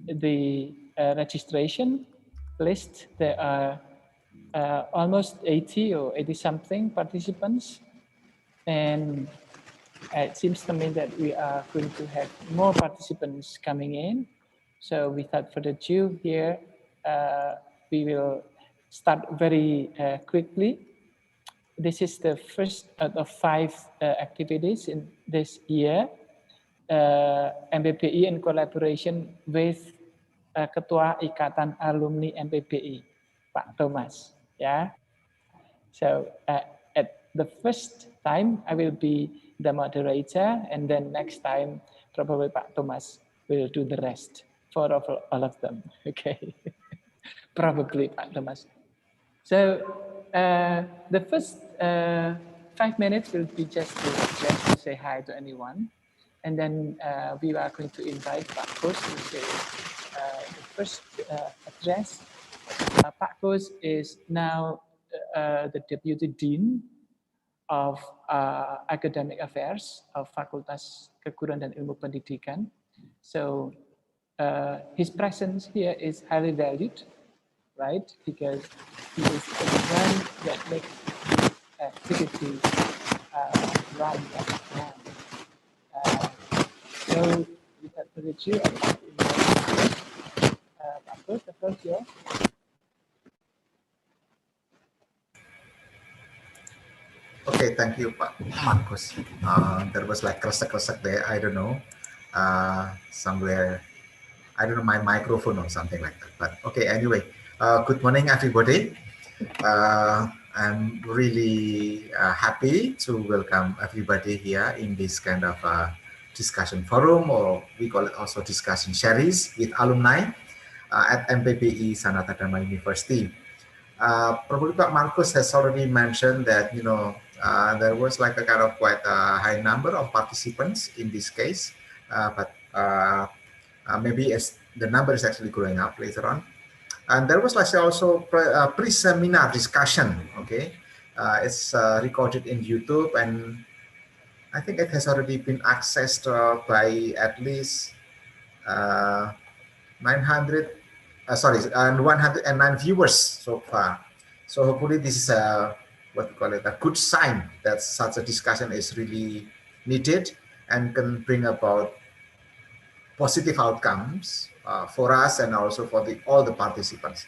the registration list, there are almost 80 or 80 something participants, and it seems to me that we are going to have more participants coming in. So without further ado, here we will start very quickly. This is the first out of 5 activities in this year. MPBI in collaboration with Ketua Ikatan Alumni MPBI, Pak Thomas. Yeah. So at the first time, I will be the moderator, and then next time, probably Pak Thomas will do the rest for all of them. Okay. Probably Pak Thomas. So the first 5 minutes will be just to say hi to anyone. And then we are going to invite Pak Kus to say the first address. Pak Kus is now the Deputy Dean of Academic Affairs of Fakultas Keguruan dan Ilmu Pendidikan. So his presence here is highly valued, right? Because he is the one that makes activity run now. So without further ado, I'd like to invite Pak Kus, the first year. Okay, thank you, Pak Marcus. There was like kresek-kresek there. I don't know, somewhere. I don't know, my microphone or something like that. But okay, anyway, good morning, everybody. I'm really happy to welcome everybody here in this kind of discussion forum, or we call it also discussion series with alumni at MPBI Sanata Dharma University. Probably Pak Marcus has already mentioned that, you know, there was like a kind of quite a high number of participants in this case, but maybe as the number is actually growing up later on. And there was like also pre-seminar discussion, okay? It's recorded in YouTube, and I think it has already been accessed by at least 109 viewers so far. So hopefully this is what we call it, a good sign that such a discussion is really needed and can bring about positive outcomes for us and also for all the participants.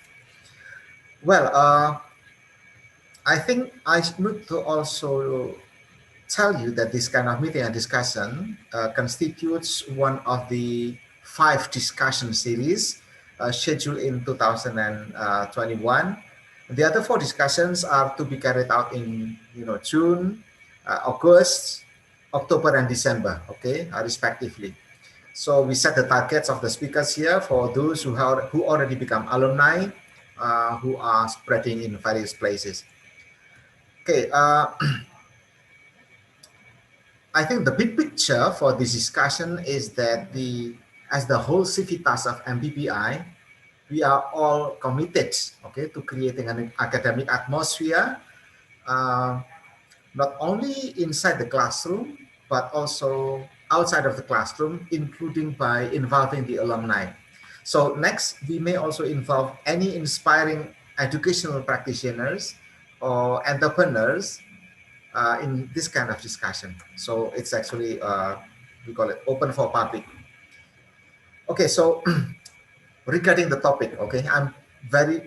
Well, I think I need to also tell you that this kind of meeting and discussion constitutes one of the 5 discussion series scheduled in 2021. The other 4 discussions are to be carried out in June, August, October, and December, okay, respectively. So we set the targets of the speakers here for those who already become alumni, who are spreading in various places. Okay, I think the big picture for this discussion is that as the whole civitas of MPBI, we are all committed, okay, to creating an academic atmosphere, not only inside the classroom, but also outside of the classroom, including by involving the alumni. So next, we may also involve any inspiring educational practitioners or entrepreneurs in this kind of discussion. So it's actually, we call it open for public. Okay, so regarding the topic, okay, I'm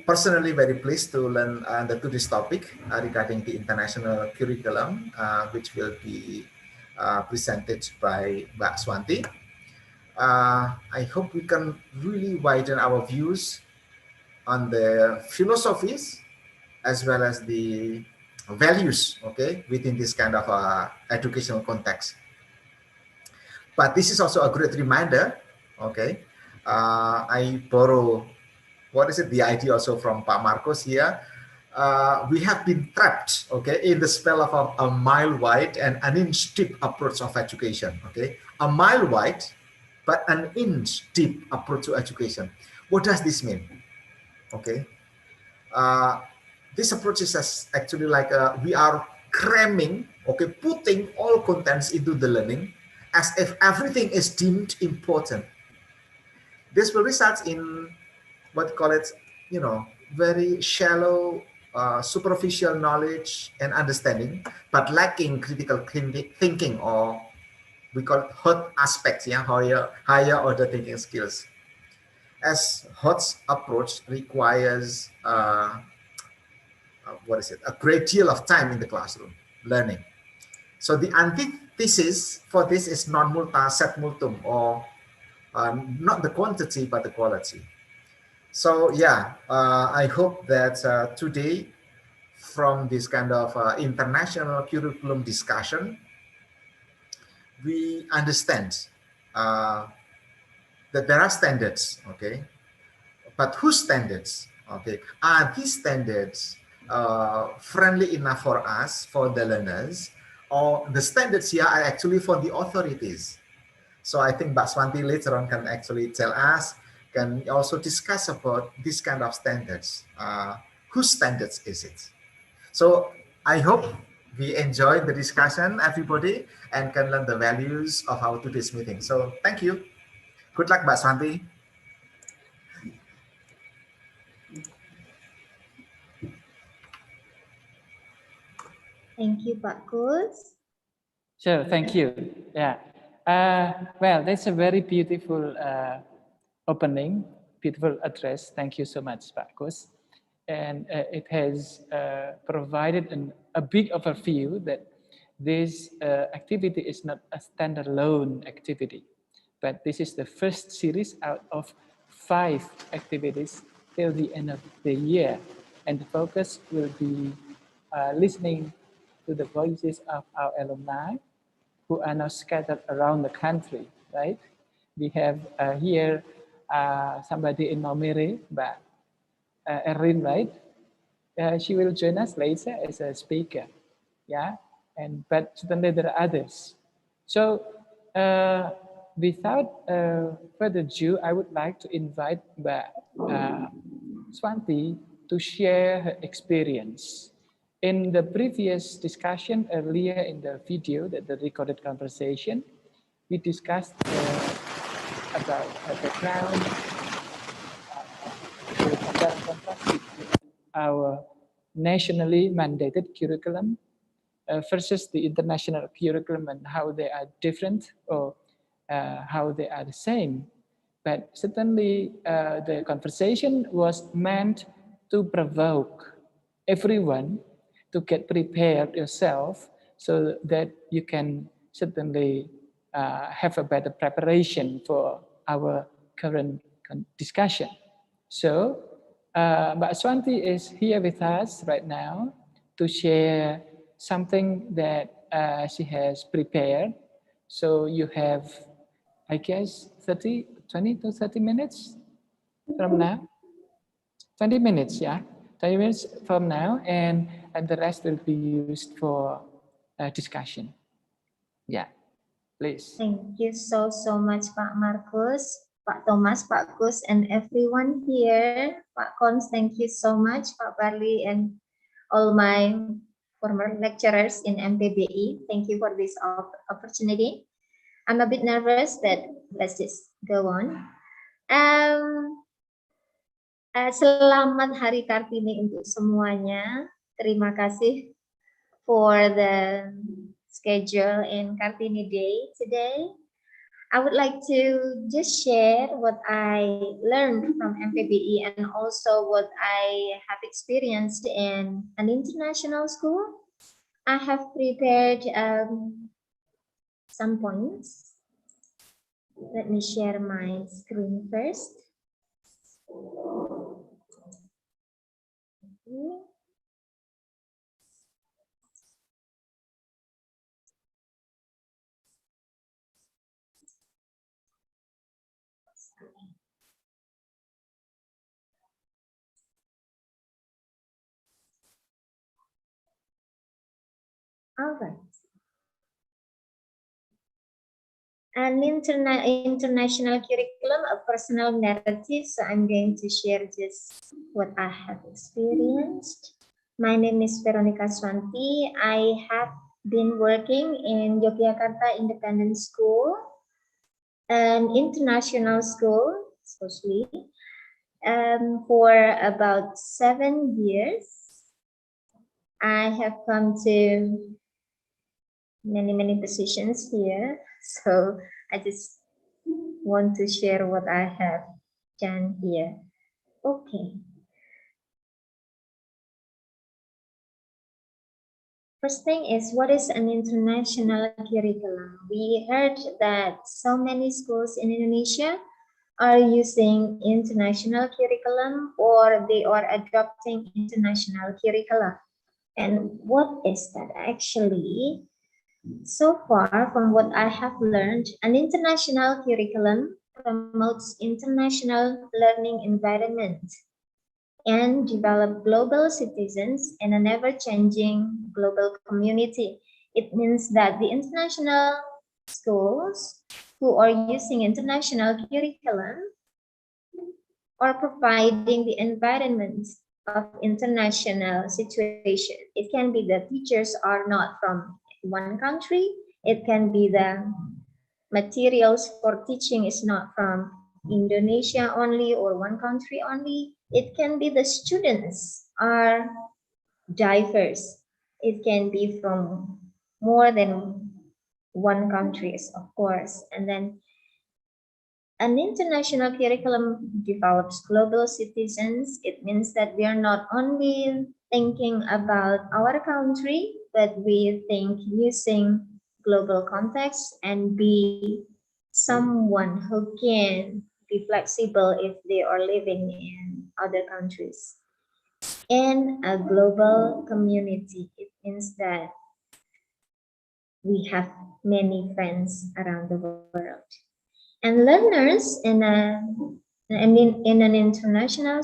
personally very pleased to learn to this topic regarding the international curriculum, which will be presented by Mbak Swanti. I hope we can really widen our views on the philosophies as well as the values, okay, within this kind of educational context. But this is also a great reminder, okay. I borrow, the idea also from Pak Marcos here. We have been trapped, okay, in the spell of a mile wide and an inch deep approach of education, okay. A mile wide, but an inch deep approach to education. What does this mean? Okay. This approach is actually like we are cramming, okay, putting all contents into the learning as if everything is deemed important. This will result in what you call it, very shallow, superficial knowledge and understanding, but lacking critical thinking, or we call it hot aspects, yeah, higher order thinking skills. As HOT's approach requires what is it? A great deal of time in the classroom learning. So the antithesis for this is non multa sed multum, or not the quantity but the quality. So yeah, I hope that today, from this kind of international curriculum discussion, we understand that there are standards, okay? But whose standards? Okay, are these standards friendly enough for us, for the learners, or the standards here are actually for the authorities? So I think Mbak Swanti later on can actually tell us, can also discuss about this kind of standards. Whose standards is it? So I hope we enjoyed the discussion, everybody, and can learn the values of our today's meeting. So thank you. Good luck, Mbak Swanti. Thank you, Pak Kus. Sure, thank you. Yeah. Well, that's a very beautiful opening, beautiful address. Thank you so much, Pak Kus. And it has provided a big overview that this activity is not a standalone activity, but this is the first series out of 5 activities till the end of the year. And the focus will be listening to the voices of our alumni who are now scattered around the country, right? We have here somebody in Maumere, but Erin, right? She will join us later as a speaker, yeah? But certainly there are others. So without further ado, I would like to invite Swanti to share her experience. In the previous discussion earlier in the video, the recorded conversation, we discussed about her background, our nationally mandated curriculum versus the international curriculum, and how they are different or how they are the same. But certainly the conversation was meant to provoke everyone to get prepared yourself so that you can certainly have a better preparation for our current discussion. So Mbak Swanti is here with us right now to share something that she has prepared. So you have, I guess, 20 to 30 minutes from now. 20 minutes, yeah. 20 minutes from now, and the rest will be used for discussion. Yeah, please. Thank you so much, Pak Markus, Pak Thomas, Pak Kus, and everyone here. Pak Kons, thank you so much, Pak Barli, and all my former lecturers in MPBI. Thank you for this opportunity. I'm a bit nervous, but let's just go on. Selamat Hari Kartini untuk semuanya. Terima kasih for the schedule in Kartini Day today. I would like to just share what I learned from MPBI and also what I have experienced in an international school. I have prepared some points. Let me share my screen first. All right. An international curriculum, a personal narrative. So I'm going to share just what I have experienced. My name is Veronica Swanti. I have been working in Yogyakarta Independent School, an international school especially. For about 7 years, I have come to many positions here. So I just want to share what I have done here. Okay. First thing is, what is an international curriculum? We heard that so many schools in Indonesia are using international curriculum or they are adopting international curriculum. And what is that actually? So far, from what I have learned, an international curriculum promotes international learning environment and develop global citizens in an ever-changing global community. It means that the international schools who are using international curriculum are providing the environment of international situation. It can be the teachers are not from one country. It can be the materials for teaching is not from Indonesia only or one country only. It can be the students are diverse. It can be from more than one countries, of course. And then an international curriculum develops global citizens. It means that we are not only thinking about our country, but we think using global context and be someone who can be flexible if they are living in other countries. And a global community, it means that we have many friends around the world. And learners in an international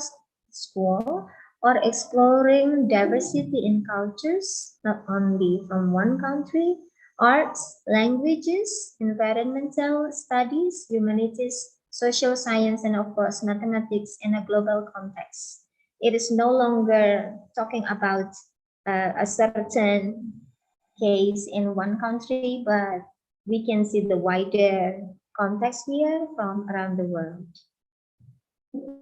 school are exploring diversity in cultures, not only from one country, arts, languages, environmental studies, humanities, social science, and of course, mathematics in a global context. It is no longer talking about a certain case in one country, but we can see the wider context here from around the world.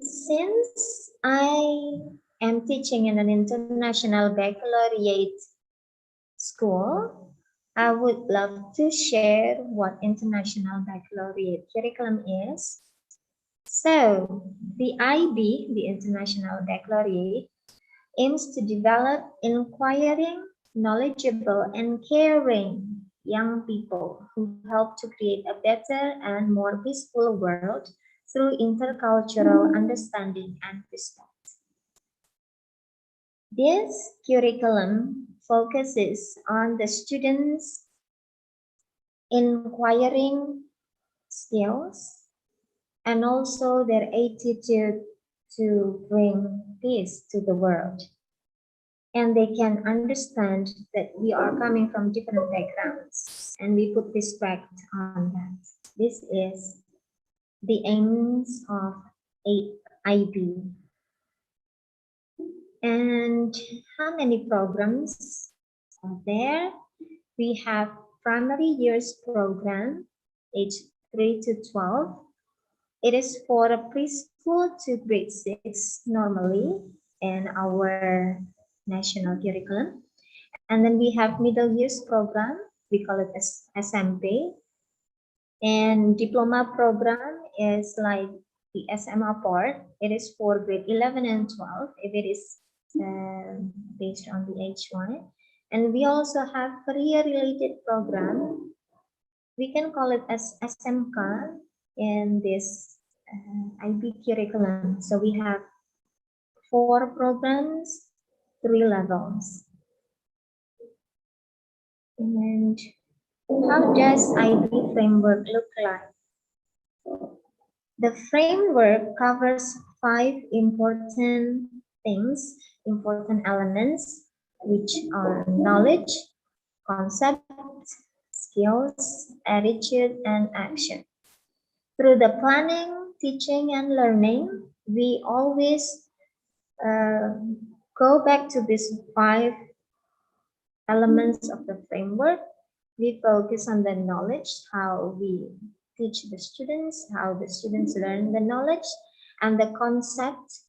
Since I am teaching in an international baccalaureate school, I would love to share what international baccalaureate curriculum is. So, the IB, the International Baccalaureate, aims to develop inquiring, knowledgeable, and caring young people who help to create a better and more peaceful world through intercultural understanding and respect. This curriculum focuses on the students' inquiring skills and also their attitude to bring peace to the world. And they can understand that we are coming from different backgrounds and we put respect on that. This is the aims of IB. And how many programs are there? We have primary years program, age 3 to 12. It is for a preschool to grade 6 normally in our national curriculum. And then we have middle years program, we call it SMP. And diploma program is like the SMA part. It is for grade 11 and 12 if it is based on the H1. And we also have career related program. We can call it as SMK in this IB curriculum. So we have 4 programs, 3 levels. And how does IB framework look like? The framework covers 5 important things, important elements, which are knowledge, concept, skills, attitude, and action. Through the planning, teaching, and learning, we always go back to these 5 elements of the framework. We focus on the knowledge, how we teach the students, how the students learn the knowledge and the concept.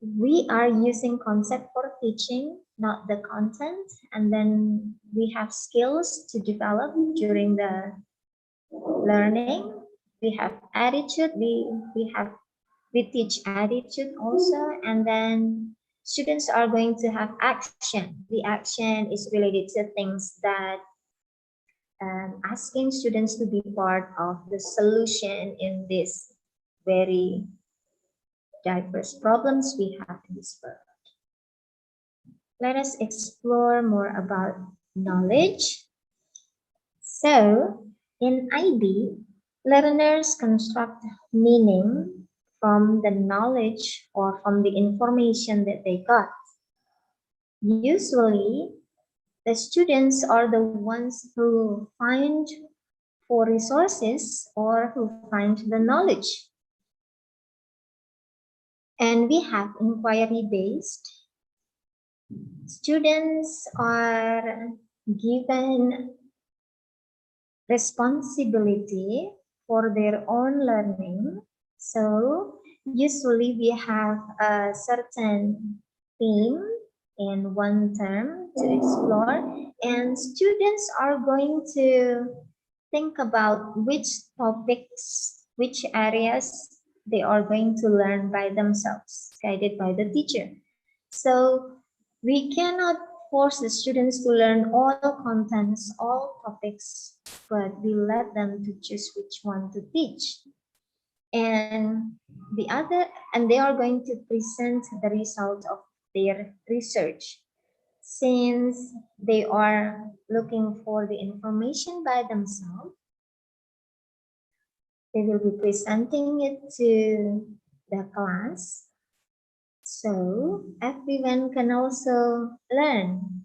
We are using concept for teaching, not the content. And then we have skills to develop during the learning. We have attitude, we teach attitude also, and then students are going to have action. The action is related to things that asking students to be part of the solution in this very diverse problems we have in this world. Let us explore more about knowledge. So, in IB, learners construct meaning from the knowledge or from the information that they got. Usually, the students are the ones who find for resources or who find the knowledge. And we have inquiry-based. Students are given responsibility for their own learning. So usually we have a certain theme in one term to explore, and students are going to think about which topics, which areas they are going to learn by themselves, guided by the teacher. So we cannot force the students to learn all contents, all topics, but we let them to choose which one to teach. And they are going to present the result of their research. Since they are looking for the information by themselves, they will be presenting it to the class. So everyone can also learn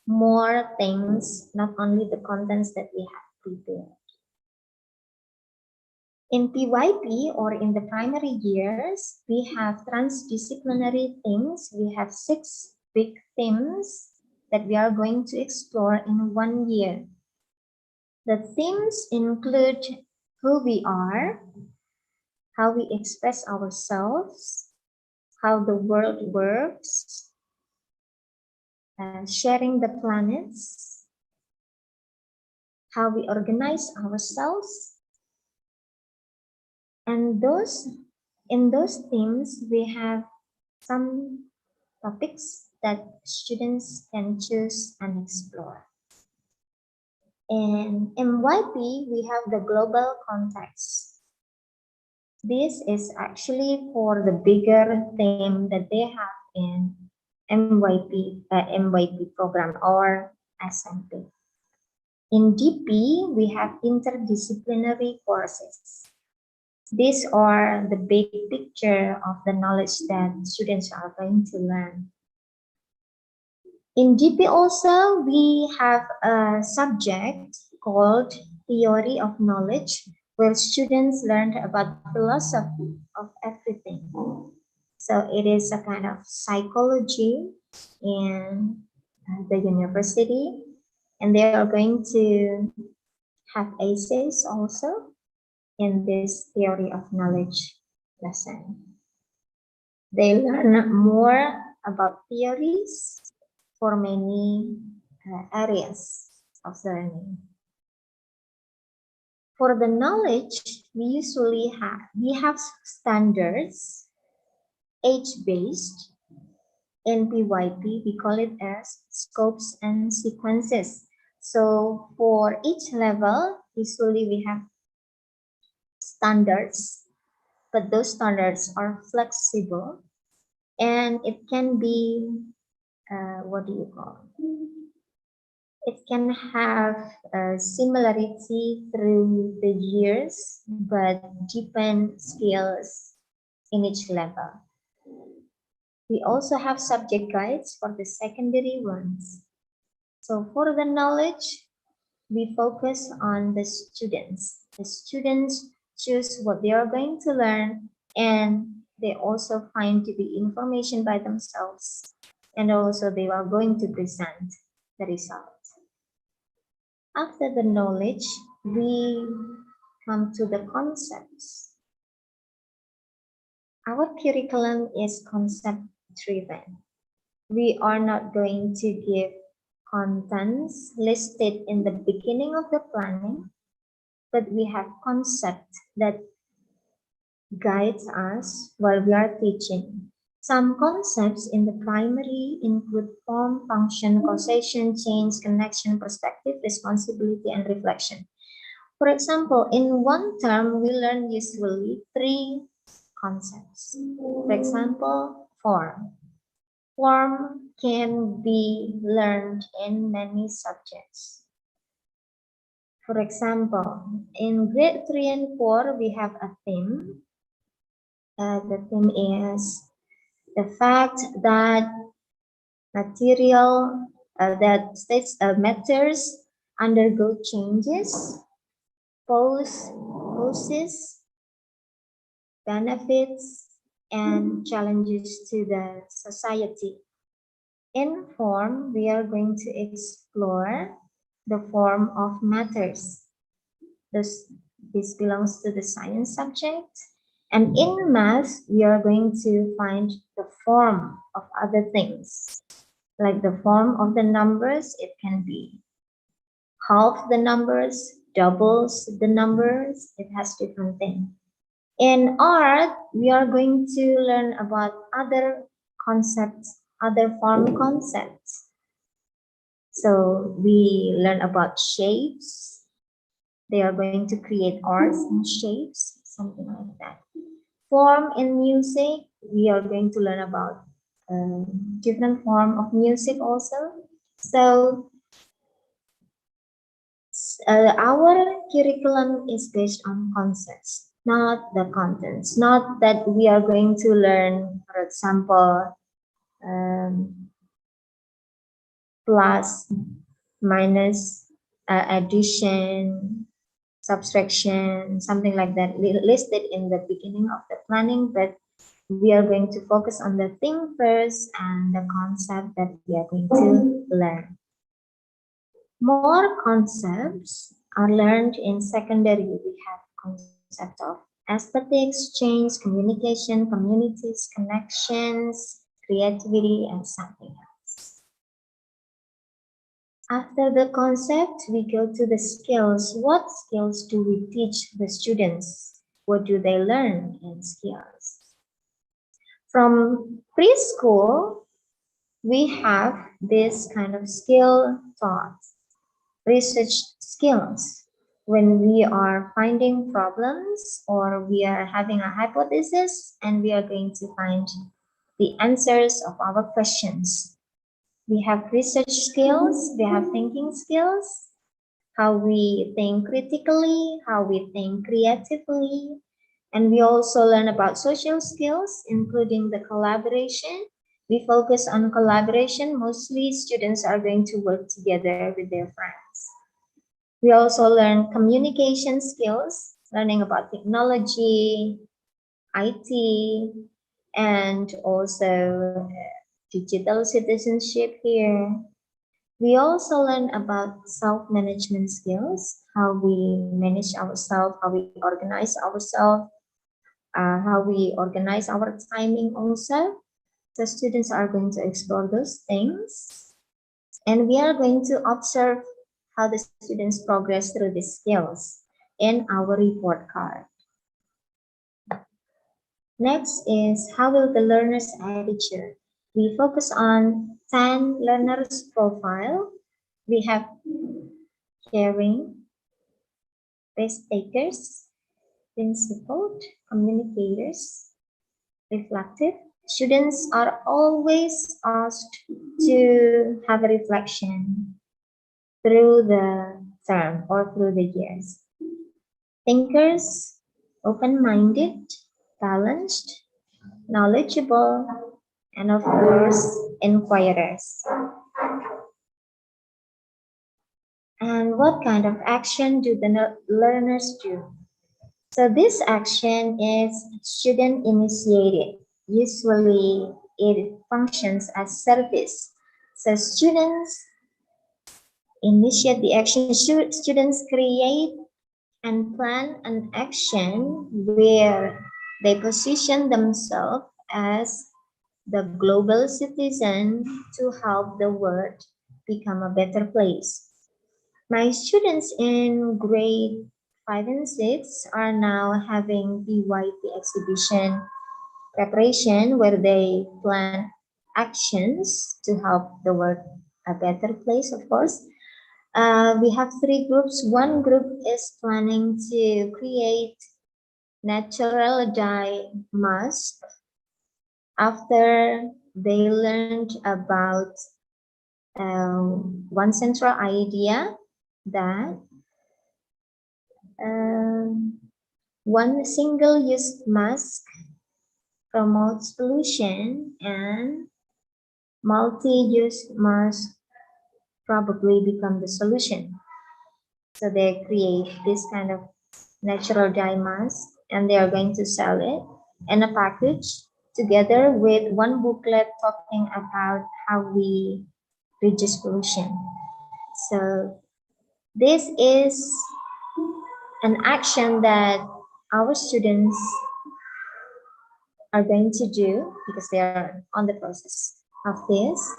more things, not only the contents that we have prepared. In PYP or in the primary years, we have transdisciplinary themes. We have 6 big themes that we are going to explore in 1 year. The themes include who we are, how we express ourselves, how the world works, sharing the planets, how we organize ourselves. And in those themes, we have some topics that students can choose and explore. In MYP, we have the global context. This is actually for the bigger theme that they have in MYP program or SMP. In DP, we have interdisciplinary courses. These are the big picture of the knowledge that students are going to learn. In DP also, we have a subject called Theory of Knowledge, where students learn about philosophy of everything. So it is a kind of psychology in the university, and they are going to have essays also in this theory of knowledge lesson. They learn more about theories for many areas of learning. For the knowledge, we have standards, age-based. In PYP, we call it as scopes and sequences. So for each level, usually we have standards, but those standards are flexible, and it can be, it can have a similarity through the years, but different skills in each level. We also have subject guides for the secondary ones. So for the knowledge, we focus on the students. The students choose what they are going to learn, and they also find the information by themselves, and also they are going to present the results. After the knowledge, we come to the concepts. Our curriculum is concept driven. We are not going to give contents listed in the beginning of the planning, but we have concepts that guides us while we are teaching. Some concepts in the primary include form, function, causation, change, connection, perspective, responsibility, and reflection. For example, in one term, we learn usually 3 concepts. For example, form. Form can be learned in many subjects. For example, in grade 3 and 4, we have a theme. The theme is the fact that material that states matters undergo changes, poses, benefits, and challenges to the society. In form, we are going to explore the form of matters. This belongs to the science subject. And in math, we are going to find the form of other things. Like the form of the numbers, it can be half the numbers, doubles the numbers, it has different things. In art, we are going to learn about other concepts, other form concepts. So we learn about shapes. They are going to create arts and shapes, something like that. Form in music, we are going to learn about different form of music also. So our curriculum is based on concepts, not the contents. Not that we are going to learn, for example, plus, minus, addition, subtraction, something like that listed in the beginning of the planning, but we are going to focus on the thing first and the concept that we are going to learn. More concepts are learned in secondary. We have concept of aesthetics, change, communication, communities, connections, creativity, and something else. After the concept, we go to the skills. What skills do we teach the students? What do they learn in skills? From preschool, we have this kind of skill taught. Research skills. When we are finding problems or we are having a hypothesis and we are going to find the answers of our questions. We have research skills, we have thinking skills, how we think critically, how we think creatively, and we also learn about social skills, including the collaboration. We focus on collaboration. Mostly students are going to work together with their friends. We also learn communication skills, learning about technology, IT, and also digital citizenship here. We also learn about self-management skills, how we manage ourselves, how we organize ourselves, how we organize our timing also. The students are going to explore those things. And we are going to observe how the students progress through these skills in our report card. Next is how will the learner's attitude. We focus on 10 learners profile. We have caring, risk takers, principled, communicators, reflective. Students are always asked to have a reflection through the term or through the years. Thinkers, open-minded, balanced, knowledgeable, and of course, inquirers. And what kind of action do the learners do? So this action is student initiated. Usually it functions as service. So students initiate the action. Students create and plan an action where they position themselves as the global citizen to help the world become a better place. My students in grade 5 and 6 are now having PYP exhibition preparation where they plan actions to help the world a better place, of course. We have three groups. One group is planning to create natural dye mask after they learned about one central idea that one single-use mask promotes pollution and multi-use mask probably become the solution. So they create this kind of natural dye mask and they are going to sell it in a package together with one booklet talking about how we reduce pollution. So this is an action that our students are going to do because they are on the process of this.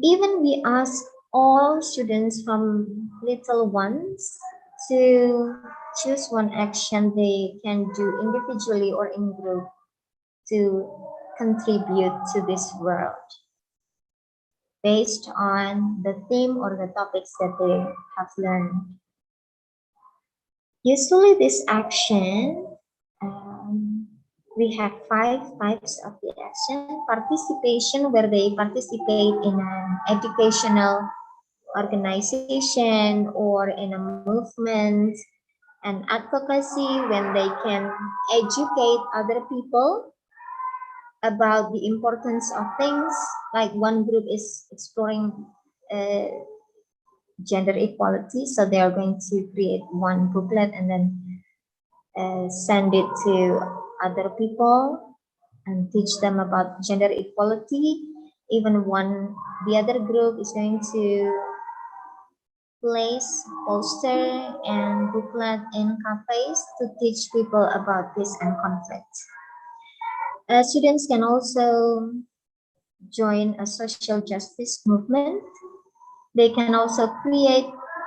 Even we ask all students from little ones to choose one action they can do individually or in group to contribute to this world based on the theme or the topics that they have learned. Usually this action, we have 5 types of the action. Participation, where they participate in an educational organization or in a movement, and advocacy, when they can educate other people about the importance of things. Like one group is exploring gender equality, so they are going to create one booklet and then send it to other people and teach them about gender equality. Even the other group is going to place poster and booklet in cafes to teach people about peace and conflict. Students can also join a social justice movement. They can also create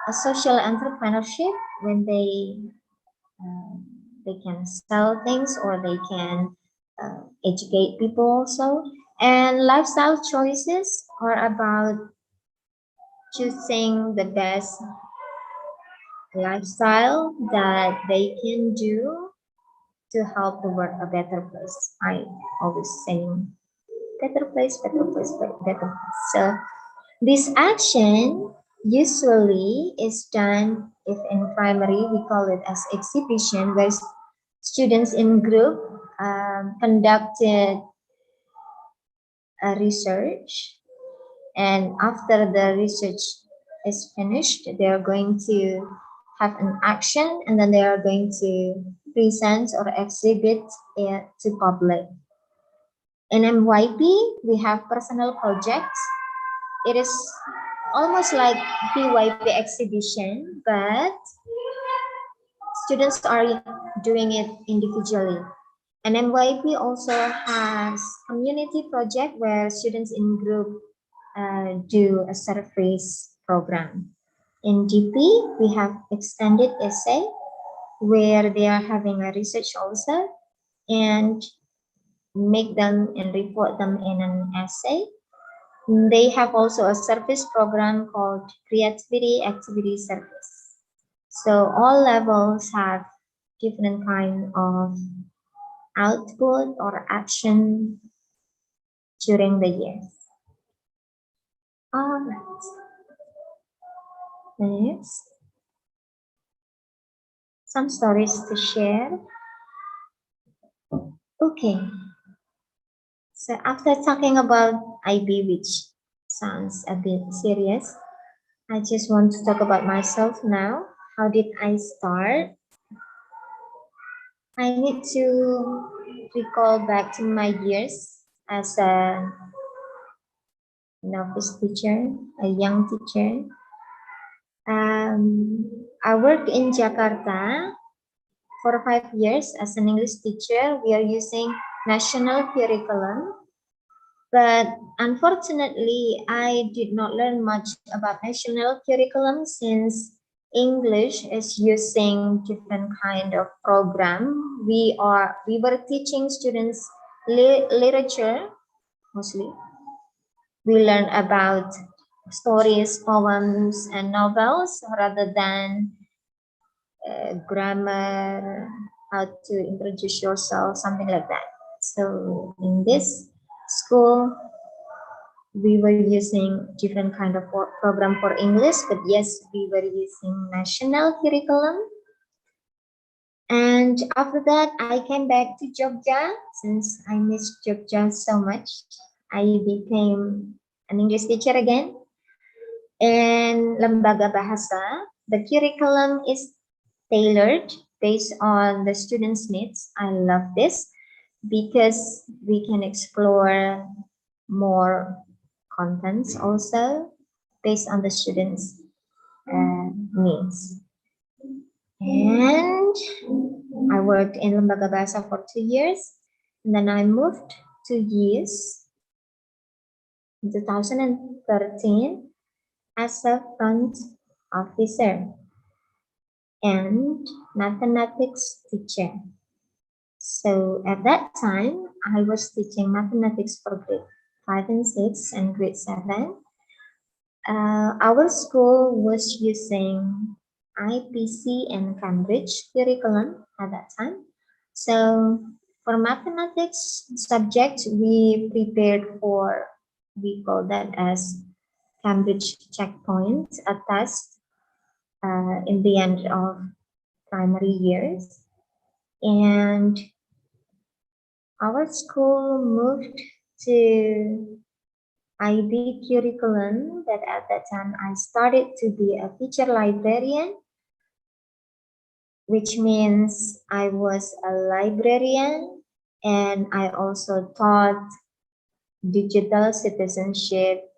a social entrepreneurship when they can sell things or they can educate people also. And lifestyle choices are about choosing the best lifestyle that they can do to help the world a better place. I always saying better place, better place, better place. So this action usually is done if in primary we call it as exhibition, where students in group conducted a research, and after the research is finished, they are going to have an action and then they are going to present or exhibit it to public. In MYP, we have personal projects. It is almost like PYP exhibition, but students are doing it individually. And MYP also has community project where students in group do a surface program. In DP, we have extended essay where they are having a research also and make them and report them in an essay. They have also a service program called Creativity Activity Service. So all levels have different kind of output or action during the year. All right. Next, some stories to share. Okay. So after talking about IB, which sounds a bit serious, I just want to talk about myself now. How did I start? I need to recall back to my years as a novice teacher, a young teacher. I worked in Jakarta for 5 years as an English teacher. We are using national curriculum, but unfortunately, I did not learn much about national curriculum since English is using different kind of program. We were teaching students literature mostly. We learn about stories, poems, and novels rather than grammar, how to introduce yourself, something like that. So in this school, we were using different kind of program for English, but yes, we were using national curriculum. And after that, I came back to Jogja since I missed Jogja so much. I became an English teacher again. In Lembaga Bahasa, the curriculum is tailored based on the students' needs. I love this because we can explore more contents also based on the students' needs. And I worked in Lembaga Bahasa for 2 years, and then I moved to YIS in 2013 as a front officer and mathematics teacher. So at that time, I was teaching mathematics for grade 5 and 6 and grade 7. Our school was using IPC and Cambridge curriculum at that time. So for mathematics subject, we prepared for, we call that as Cambridge checkpoint, a test in the end of primary years. And our school moved to IB curriculum, but at that time I started to be a teacher librarian, which means I was a librarian and I also taught digital citizenship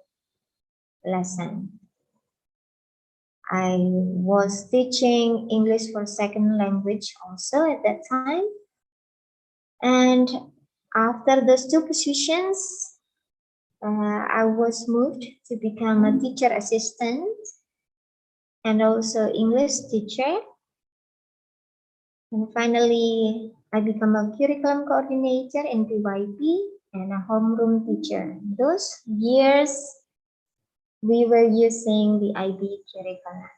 lesson. I was teaching English for second language also at that time. And after those two positions, I was moved to become a teacher assistant and also English teacher. And finally, I become a curriculum coordinator in PYP and a homeroom teacher. Those years, we were using the IB curriculum.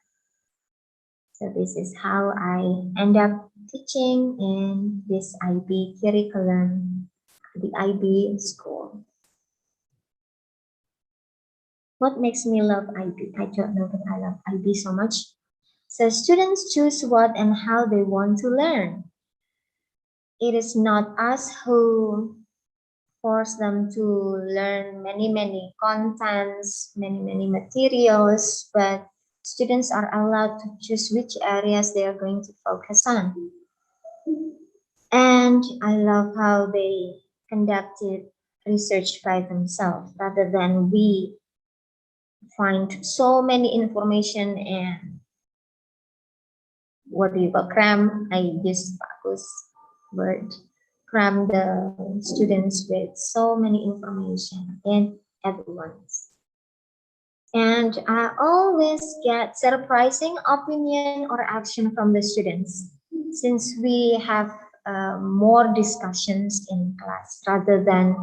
So this is how I end up teaching in this IB curriculum, the IB school. What makes me love IB? I don't know, but I love IB so much. So students choose what and how they want to learn. It is not us who force them to learn many contents, many materials, but students are allowed to choose which areas they are going to focus on. And I love how they conducted research by themselves rather than we find so many information and what do you call cram? I use Bakus word. Cram the students with so many information and at once. And I always get surprising opinion or action from the students since we have more discussions in class rather than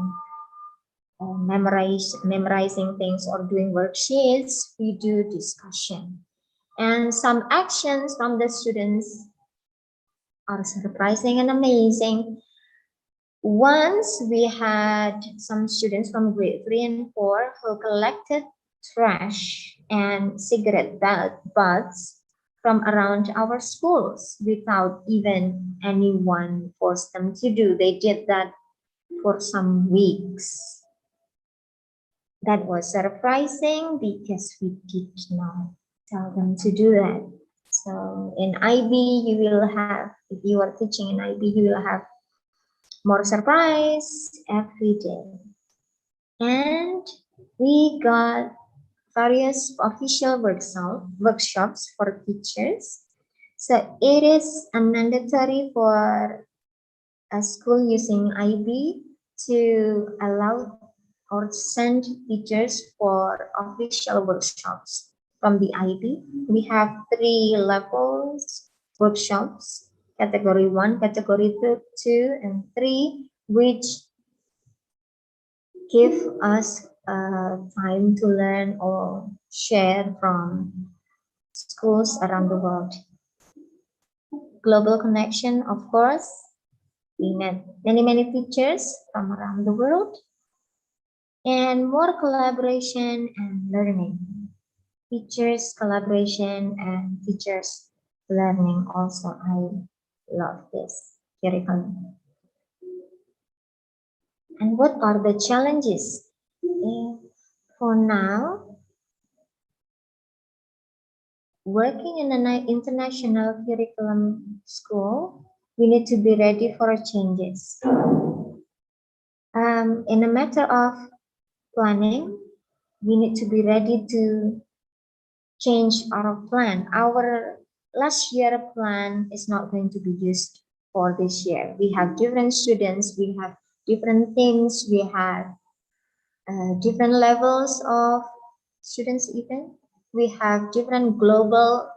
memorizing things or doing worksheets. We do discussion. And some actions from the students are surprising and amazing. Once we had some students from grade 3 and 4 who collected trash and cigarette butts from around our schools without even anyone forced them to do. They did that for some weeks. That was surprising because we did not tell them to do that. So in IB, you will have, if you are teaching in IB, you will have more surprise every day. And we got various official workshops for teachers So it is mandatory for a school using IB to allow or send teachers for official workshops from the IB. We have 3 levels workshops, category 1, category 2, and 3, which give us time to learn or share from schools around the world. Global connection, of course. We met many teachers from around the world, and more collaboration and learning. Teachers collaboration and teachers learning also. I love this curriculum. And what are the challenges? For now, working in an international curriculum school, we need to be ready for changes. In a matter of planning, we need to be ready to change our plan. Our last year plan is not going to be used for this year. We have different students, we have different things, we have different levels of students even. We have different global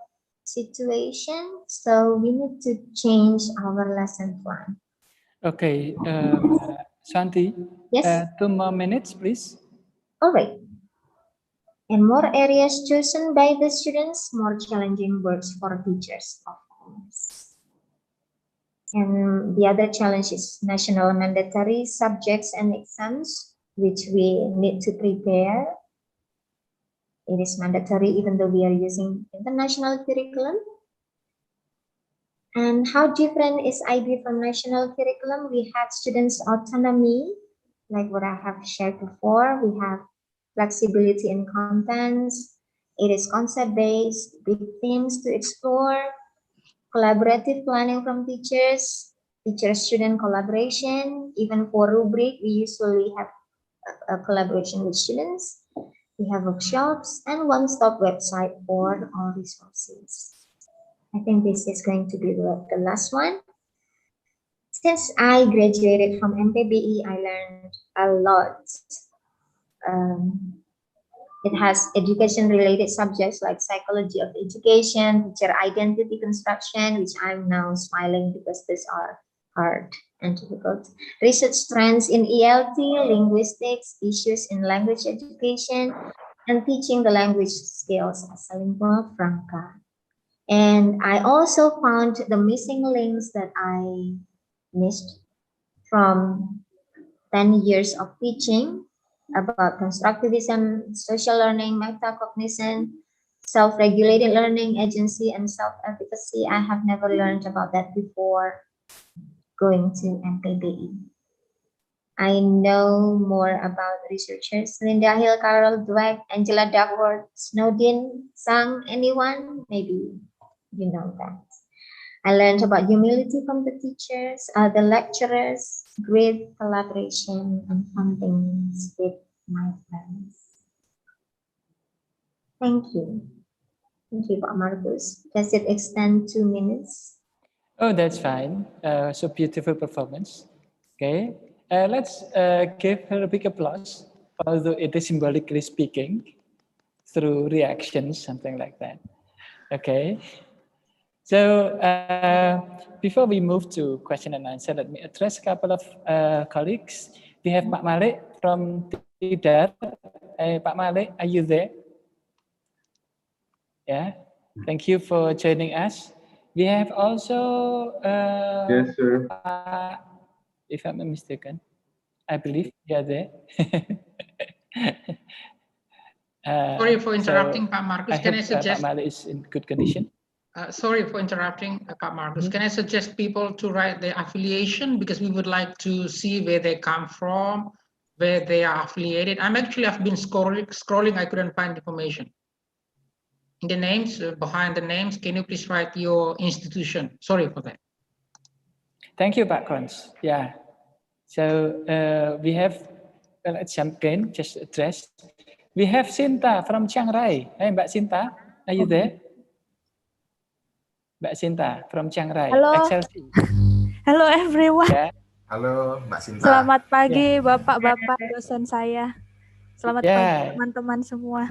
situations, so we need to change our lesson plan. Okay, Santi, Yes. 2 more minutes, please. All right. And more areas chosen by the students, more challenging works for teachers, of course. And the other challenge is national mandatory subjects and exams, which we need to prepare. It is mandatory even though we are using international curriculum. And how different is IB from national curriculum? We have students' autonomy, like what I have shared before. We have flexibility in contents. It is concept-based, big themes to explore, collaborative planning from teachers, teacher-student collaboration. Even for rubric, we usually have a collaboration with students. We have workshops and one-stop website for all resources. I think this is going to be the last one. Since I graduated from MPBI, I learned a lot. It has education-related subjects like psychology of education, teacher identity construction, which I'm now smiling because these are hard and difficult. Research trends in ELT, linguistics, issues in language education, and teaching the language skills as a lingua franca. And I also found the missing links that I missed from 10 years of teaching about constructivism, social learning, metacognition, self-regulated learning, agency, and self-efficacy. I have never learned about that before going to MPBI. I know more about researchers Linda Hill, Carol Dweck, Angela Duckworth, Snowden, Sang, anyone? Maybe you know that. I learned about humility from the teachers, the lecturers, great collaboration and fun things with my friends. Thank you. Thank you, Pak Marcus. Does it extend 2 minutes? Oh, that's fine. So beautiful performance. Okay, let's give her a big applause, although it is symbolically speaking, through reactions, something like that. Okay. So before we move to question and answer, let me address a couple of colleagues. We have Pak Malik from Tidar. Pak Malik, are you there? Yeah, thank you for joining us. We have also, yes, sir. If I'm not mistaken, I believe you are there. Sorry for interrupting, so Pak Marcus. I Can hope I suggest? Pak Malik is in good condition. Sorry for interrupting, Pak Marcus. Can I suggest people to write their affiliation because we would like to see where they come from, where they are affiliated. I've been scrolling. I couldn't find information. In the names, behind the names, can you please write your institution? Sorry for that. Thank you, Pak Kons. Yeah. So we have, well, let's jump in, just address. We have Sinta from Chiang Rai. Hey, Mbak Sinta, are you there? Mbak Sinta from Chiang Rai, Halo. Excelsior. Hello everyone. Yeah. Halo Mbak Sinta. Selamat pagi Bapak-bapak dosen saya. Selamat pagi teman-teman semua.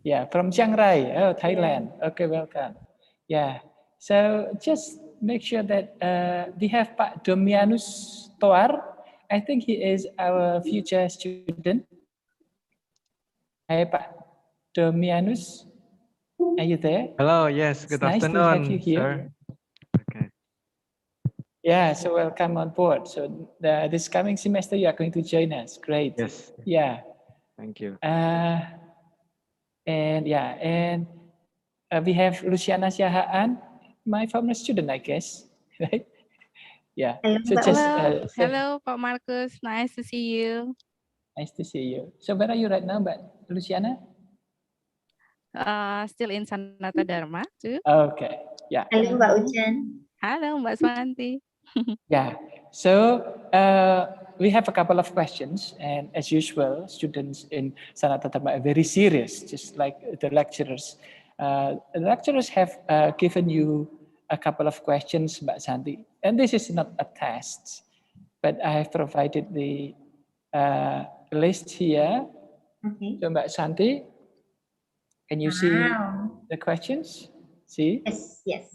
Yeah, from Chiang Rai, Thailand. Okay, welcome. Yeah, so just make sure that we have Pak Domianus Toar. I think he is our future student. Hi, Pak Domianus. Are you there? Hello, yes, good It's afternoon, nice to have you here. sir. Okay. Yeah, so welcome on board. So this coming semester you are going to join us. Great. Yes. Yeah. Thank you. And we have Luciana Siahaan, my former student, I guess, right? Yeah. So just hello, Pak Marcus. Nice to see you. Nice to see you. So where are you right now, Luciana? Still in Sanata Dharma too. Okay. Yeah. Halo Mbak Ujan. Halo Mbak Swanti. Yeah. So we have a couple of questions, and as usual, students in Sanata Dharma are very serious, just like the lecturers. The lecturers have given you a couple of questions, Mbak Santi, and this is not a test, but I have provided the list here. Okay. So Mbak Santi, can you see the questions? See? Yes, yes.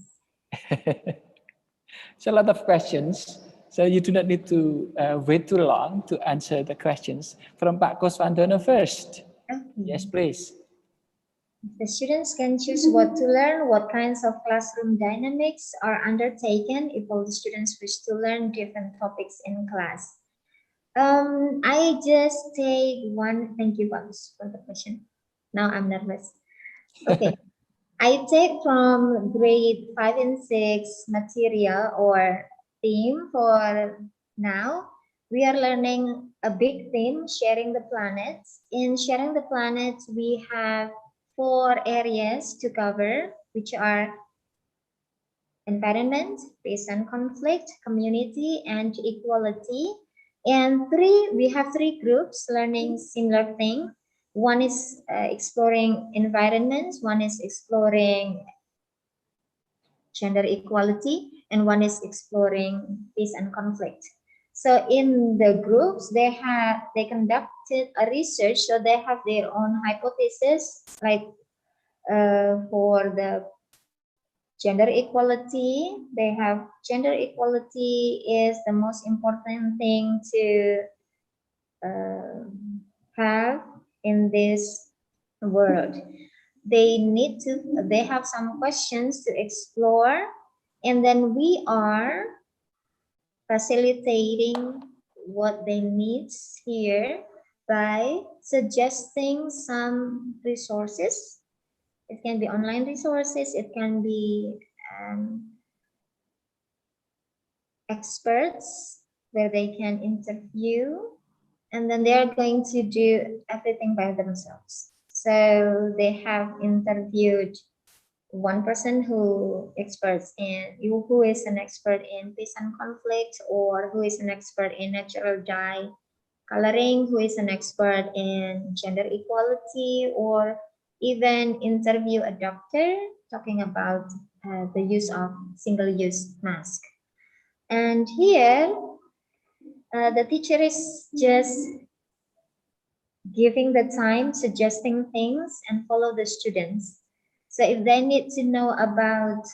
So a lot of questions. So you do not need to wait too long to answer the questions. From Pak Koswandono first. Okay. Yes, please. The students can choose what to learn, what kinds of classroom dynamics are undertaken if all the students wish to learn different topics in class. I just take one. Thank you, Bagus, for the question. Now I'm nervous. Okay. I take from grade 5 and 6 material or theme for now. We are learning a big theme, sharing the planets. In sharing the planets, we have 4 areas to cover, which are environment, peace and conflict, community, and equality. And we have 3 groups learning similar thing. One is exploring environment, one is exploring gender equality, and one is exploring peace and conflict. So in the groups, they conducted a research, so they have their own hypothesis, like for the gender equality, they have gender equality is the most important thing to have in this world. They have some questions to explore, and then we are facilitating what they need here by suggesting some resources. It can be online resources, it can be experts where they can interview, and then they're going to do everything by themselves. So they have interviewed one person who is an expert in peace and conflict, or who is an expert in natural dye coloring, who is an expert in gender equality, or even interview a doctor talking about the use of single-use mask. And here, the teacher is just giving the time, suggesting things, and follow the students. So if they need to know about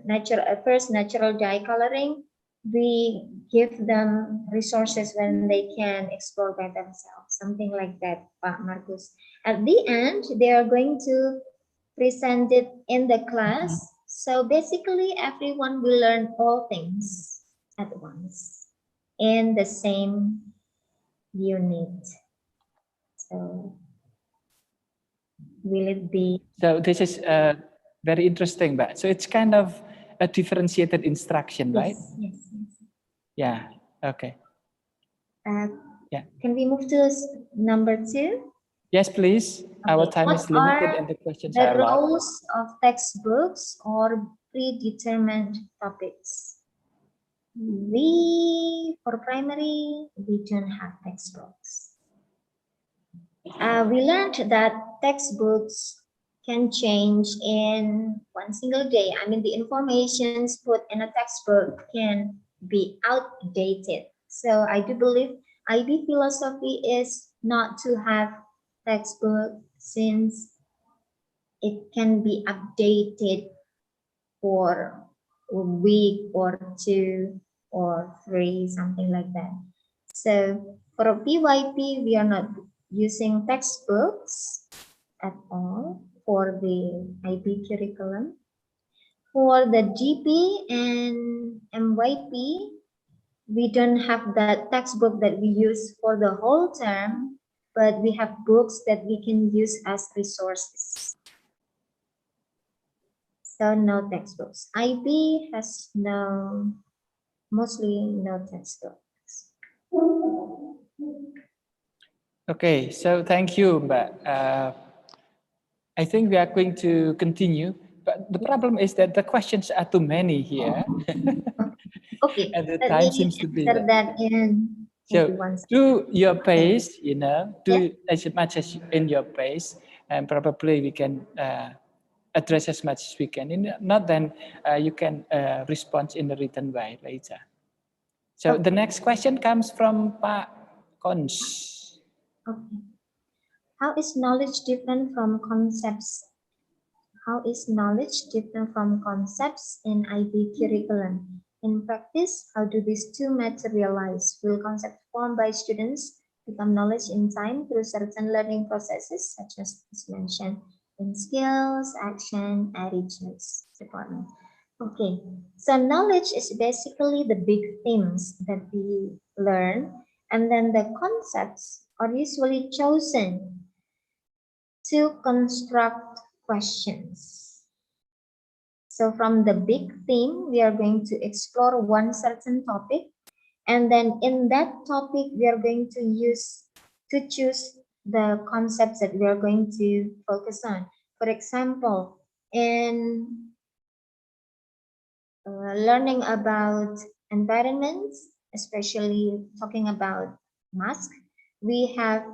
natural dye coloring, we give them resources when they can explore by themselves, something like that, Pak Marcus. At the end, they are going to present it in the class. So basically, everyone will learn all things at once in the same unit. So will it be? So this is very interesting, but so it's kind of a differentiated instruction, right? Yes. Yeah. Okay. Yeah. Can we move to number 2? Yes, please. Okay. Our time is limited and the questions are a lot. The roles of textbooks or predetermined topics. For primary, we don't have textbooks. We learned that textbooks can change in one single day. I mean, the informations put in a textbook can be outdated. So I do believe IB philosophy is not to have textbook, since it can be updated for a week or 2 or 3, something like that. So for a PYP, we are not using textbooks at all for the IB curriculum. For the GP and MYP, we don't have that textbook that we use for the whole term, but we have books that we can use as resources. So no textbooks. IB has mostly no textbooks. Okay, so thank you, Mbak. I think we are going to continue, but the problem is that the questions are too many here. Okay, and the let time me seems to be answer that in so one do your pace, you know, do Yeah. as much as in your pace, and probably we can address as much as we can. Not then you can respond in a written way later. So the next question comes from Pak Kons. Okay. How is knowledge different from concepts? How is knowledge different from concepts in IB curriculum? In practice, how do these two materialize? Will concepts formed by students become knowledge in time through certain learning processes, such as mentioned in skills, action, attitudes department? Okay, so knowledge is basically the big themes that we learn, and then the concepts are usually chosen to construct questions. So from the big theme, we are going to explore one certain topic, and then in that topic, we are going to choose the concepts that we are going to focus on. For example, in learning about environments, especially talking about mask, we have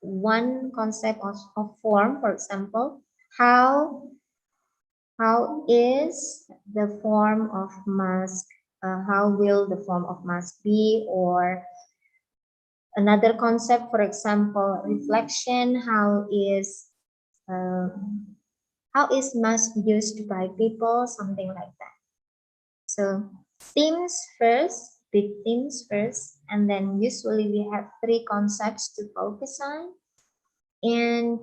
one concept of form. For example, how is the form of mask, how will the form of mask be? Or another concept, for example, reflection, how is mask used by people, something like that. So themes first, big themes first, and then usually we have 3 concepts to focus on. And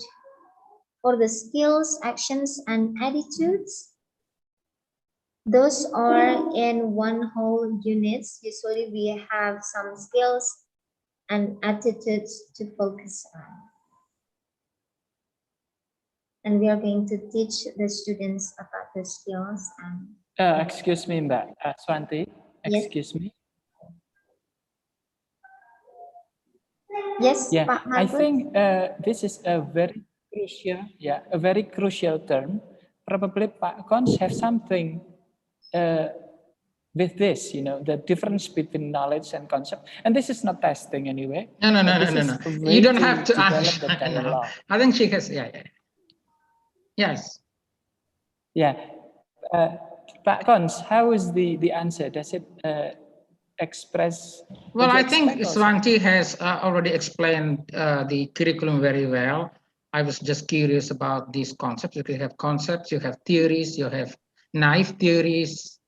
for the skills, actions, and attitudes, those are in one whole units. Usually we have some skills and attitudes to focus on. And we are going to teach the students about the skills and excuse me, Mbak Swanti. Yes. Excuse me. Yes, Yeah, Pak I Marcus? think this is a very crucial term. Probably Pak Kons have something with this, you know, the difference between knowledge and concept. And this is not testing anyway. No. You don't have to develop the dialogue. I think she has, yeah. Yes. Yeah. Pak Kons, how is the answer? Does it express? Well, I think Swanti has already explained the curriculum very well. I was just curious about these concepts. You have concepts, you have theories, you have naive theories,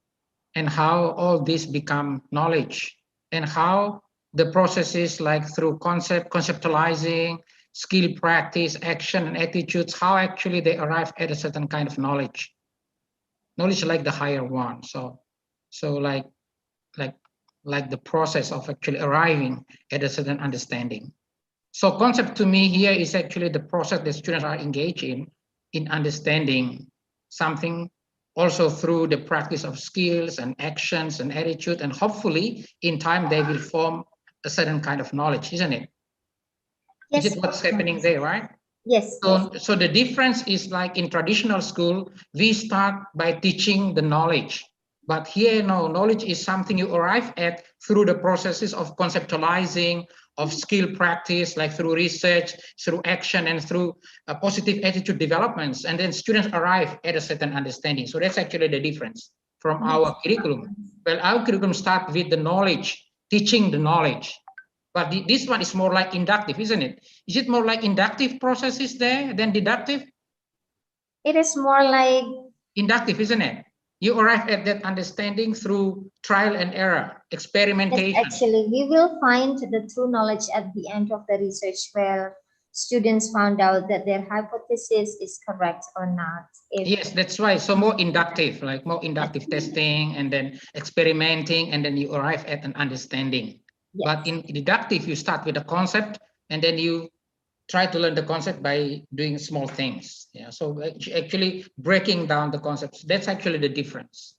and how all this become knowledge, and how the processes like through conceptualizing, skill practice, action, and attitudes, how actually they arrive at a certain kind of knowledge like the higher one. So like the process of actually arriving at a certain understanding. So concept to me here is actually the process that students are engaged in understanding something, also through the practice of skills and actions and attitude, and hopefully in time they will form a certain kind of knowledge, isn't it? Yes. Is it what's happening there, right? Yes. So the difference is like in traditional school, we start by teaching the knowledge. But here, no, knowledge is something you arrive at through the processes of conceptualizing, of skill practice, like through research, through action, and through positive attitude developments. And then students arrive at a certain understanding. So that's actually the difference from our curriculum. Well, our curriculum starts with the knowledge, teaching the knowledge. But this one is more like inductive, isn't it? Is it more like inductive processes there than deductive? It is more like inductive, isn't it? You arrive at that understanding through trial and error, experimentation. Yes, actually, we will find the true knowledge at the end of the research where students found out that their hypothesis is correct or not. Yes, that's right. So more inductive, like more inductive testing and then experimenting, and then you arrive at an understanding. Yes. But in deductive, you start with a concept and then you try to learn the concept by doing small things. Yeah. So actually breaking down the concepts, that's actually the difference.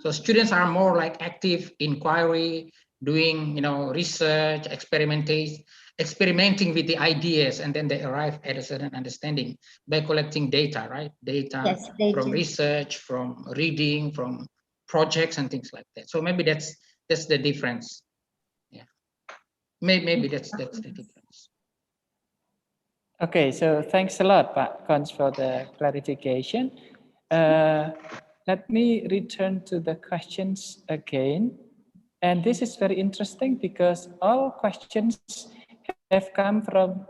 So students are more like active inquiry, doing, research, experimenting with the ideas, and then they arrive at a certain understanding by collecting data, right? Data, yes, from research, from reading, from projects and things like that. So maybe that's the difference. Yeah. Maybe that's the difference. Okay, so thanks a lot, Pak Cons, for the clarification. Let me return to the questions again. And this is very interesting because all questions have come from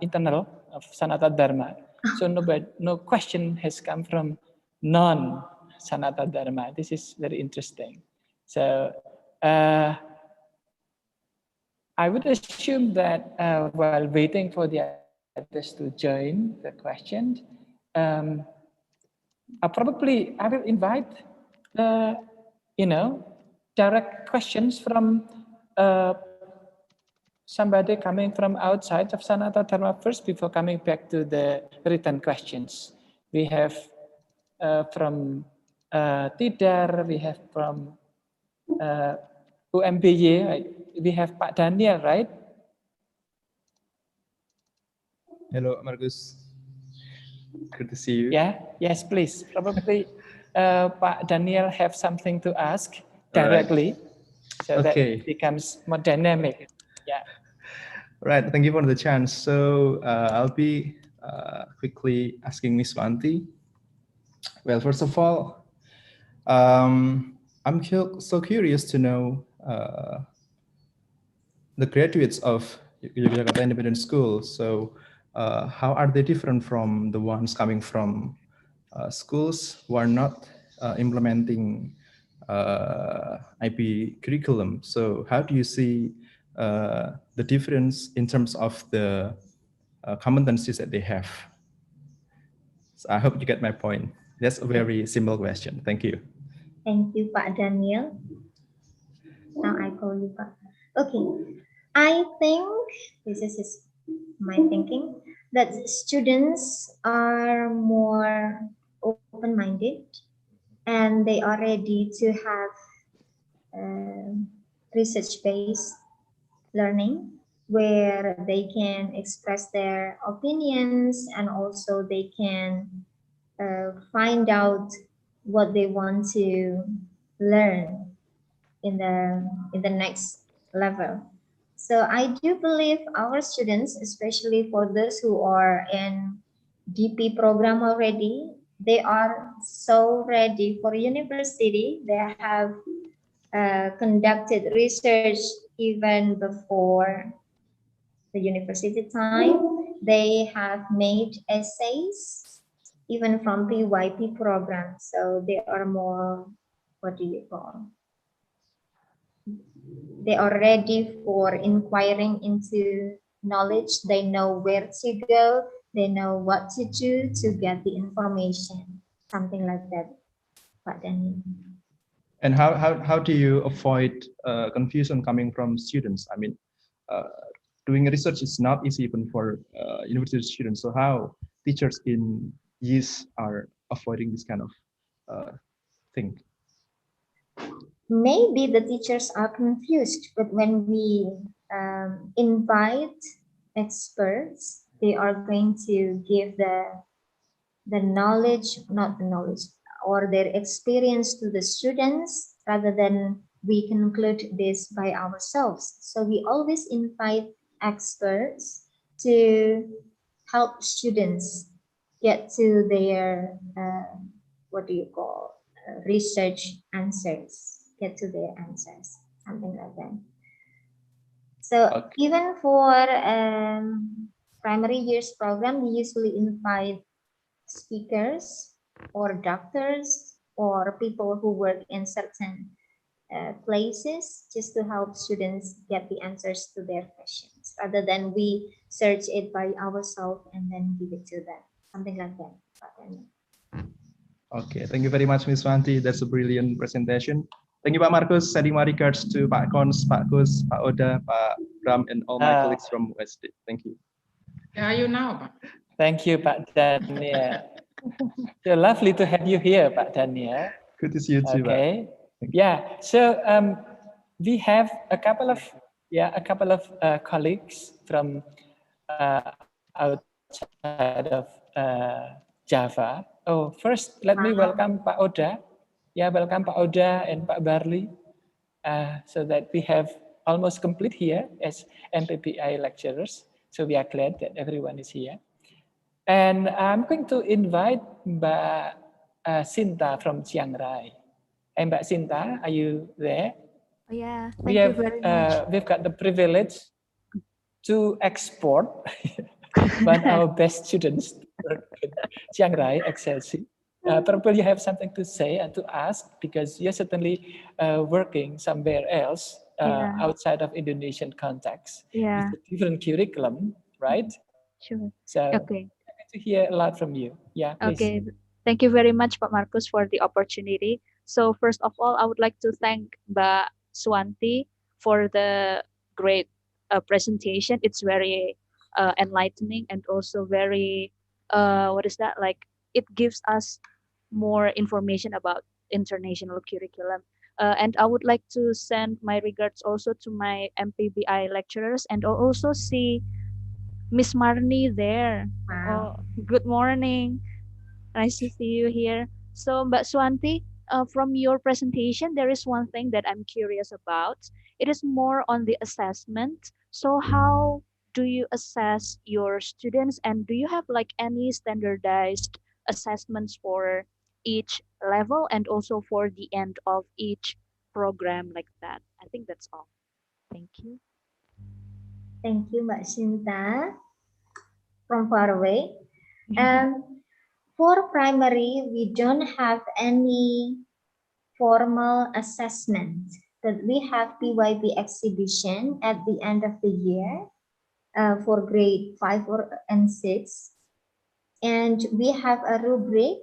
internal of Sanata Dharma. So no question has come from non-Sanata Dharma. This is very interesting. So I would assume that while waiting for the others to join the questions, probably I will invite, direct questions from somebody coming from outside of Sanata Dharma first before coming back to the written questions. We have from Tidar, we have from UMBY, we have Pak Daniel, right? Hello, Marcus. Good to see you. Yeah, yes, please. Probably Pak Daniel have something to ask directly, right, so that it becomes more dynamic. Yeah. Right. Thank you for the chance. So I'll be quickly asking Ms. Wanti. Well, first of all, I'm so curious to know the graduates of Yogyakarta Independent School. So how are they different from the ones coming from schools who are not implementing IB curriculum? So how do you see the difference in terms of the competencies that they have? So I hope you get my point. That's a very simple question. Thank you. Thank you, Pak Daniel. Now I call you Pak. Okay, I think this is my thinking that students are more open-minded and they are ready to have research-based learning where they can express their opinions and also they can find out what they want to learn in the next level. So I do believe our students, especially for those who are in DP program already, they are so ready for university. They have conducted research even before the university time. They have made essays even from PYP program. So they are more, what do you call? They are ready for inquiring into knowledge. They know where to go. They know what to do to get the information. Something like that. Pak Daniel. And how do you avoid confusion coming from students? I mean, doing research is not easy even for university students. So how teachers in YIS are avoiding this kind of thing? Maybe the teachers are confused, but when we invite experts, they are going to give the knowledge, not the knowledge, or their experience to the students rather than we conclude this by ourselves. So we always invite experts to help students get to their what do you call research answers, get to their answers, something like that. So even for primary years program, we usually invite speakers or doctors or people who work in certain places just to help students get the answers to their questions rather than we search it by ourselves and then give it to them, something like that. Okay, thank you very much, Ms. Wanti. That's a brilliant presentation. Thank you, Pak Markus. Sending my regards to Pak Kons, Pak Kus, Pak Oda, Pak Ram, and all my colleagues from USD. Thank you. Where are you now, Pak? Thank you, Pak Daniel. So lovely to have you here, Pak Daniel. Good to see you too, Okay. Yeah. So we have a couple of colleagues from outside of Java. Oh, first let me welcome Pak Oda. Yeah, welcome Pak Oda and Pak Barli. So that we have almost complete here as MPBI lecturers. So we are glad that everyone is here. And I'm going to invite Mbak Sinta from Chiang Rai. And Mbak Sinta, are you there? Oh, yeah, thank you very much. We've got the privilege to export one of our best students to work in Chiang Rai, Excelsi. Probably you have something to say and to ask because you're certainly working somewhere else outside of Indonesian context. Yeah. With a different curriculum, right? Sure. So okay. To hear a lot from you. Yeah, please. Okay. Thank you very much, Pak Markus, for the opportunity. So first of all, I would like to thank Mbak Swanti for the great presentation. It's very enlightening and also very, what is that? Like, it gives us more information about international curriculum. And I would like to send my regards also to my MPBI lecturers and also see Miss Marnie there. Wow. Oh, good morning. Nice to see you here. So, Mbak Swanti, from your presentation, there is one thing that I'm curious about. It is more on the assessment. So, how do you assess your students, and do you have like any standardized assessments for each level and also for the end of each program like that? I think that's all. Thank you. Thank you, Mbak Sinta, from far away. For primary, we don't have any formal assessment, but we have PYB exhibition at the end of the year for grade 5 and 6. And we have a rubric.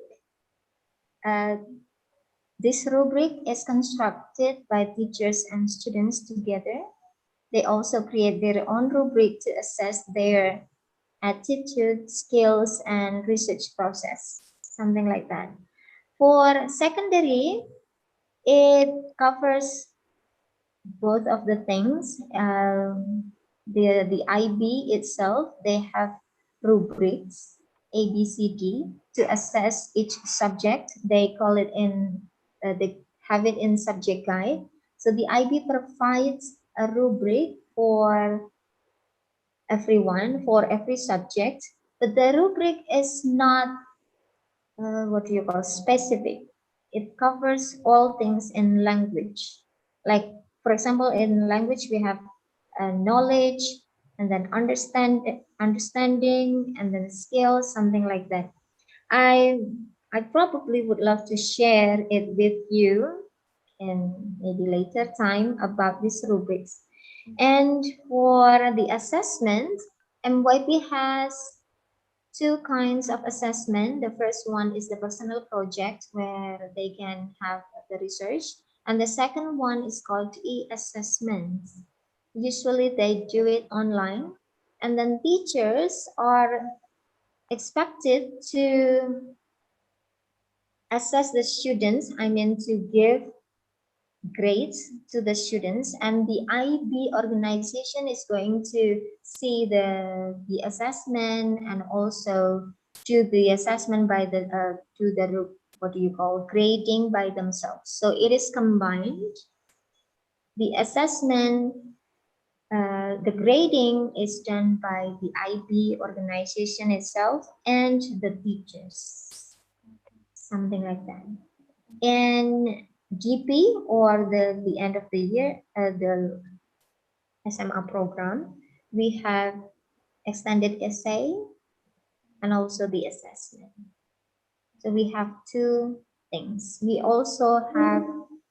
This rubric is constructed by teachers and students together. They also create their own rubric to assess their attitude, skills, and research process, something like that. For secondary, it covers both of the things. The IB itself, they have rubrics, A, B, C, D, to assess each subject. They call it they have it in subject guide. So the IB provides a rubric for everyone, for every subject, but the rubric is not what do you call specific. It covers all things in language. Like, for example, in language we have knowledge, and then understanding, and then skills, something like that. I probably would love to share it with you in maybe later time about these rubrics. And for the assessment, MYP has two kinds of assessment. The first one is the personal project where they can have the research. And the second one is called e-assessment. Usually they do it online. And then teachers are expected to assess the students, to give grades to the students, and the IB organization is going to see the assessment and also do the assessment by the what do you call, grading by themselves. So it is combined. The assessment, the grading is done by the IB organization itself and the teachers, something like that. And GP, or the end of the year, the SMA program, we have extended essay and also the assessment. So we have two things. We also have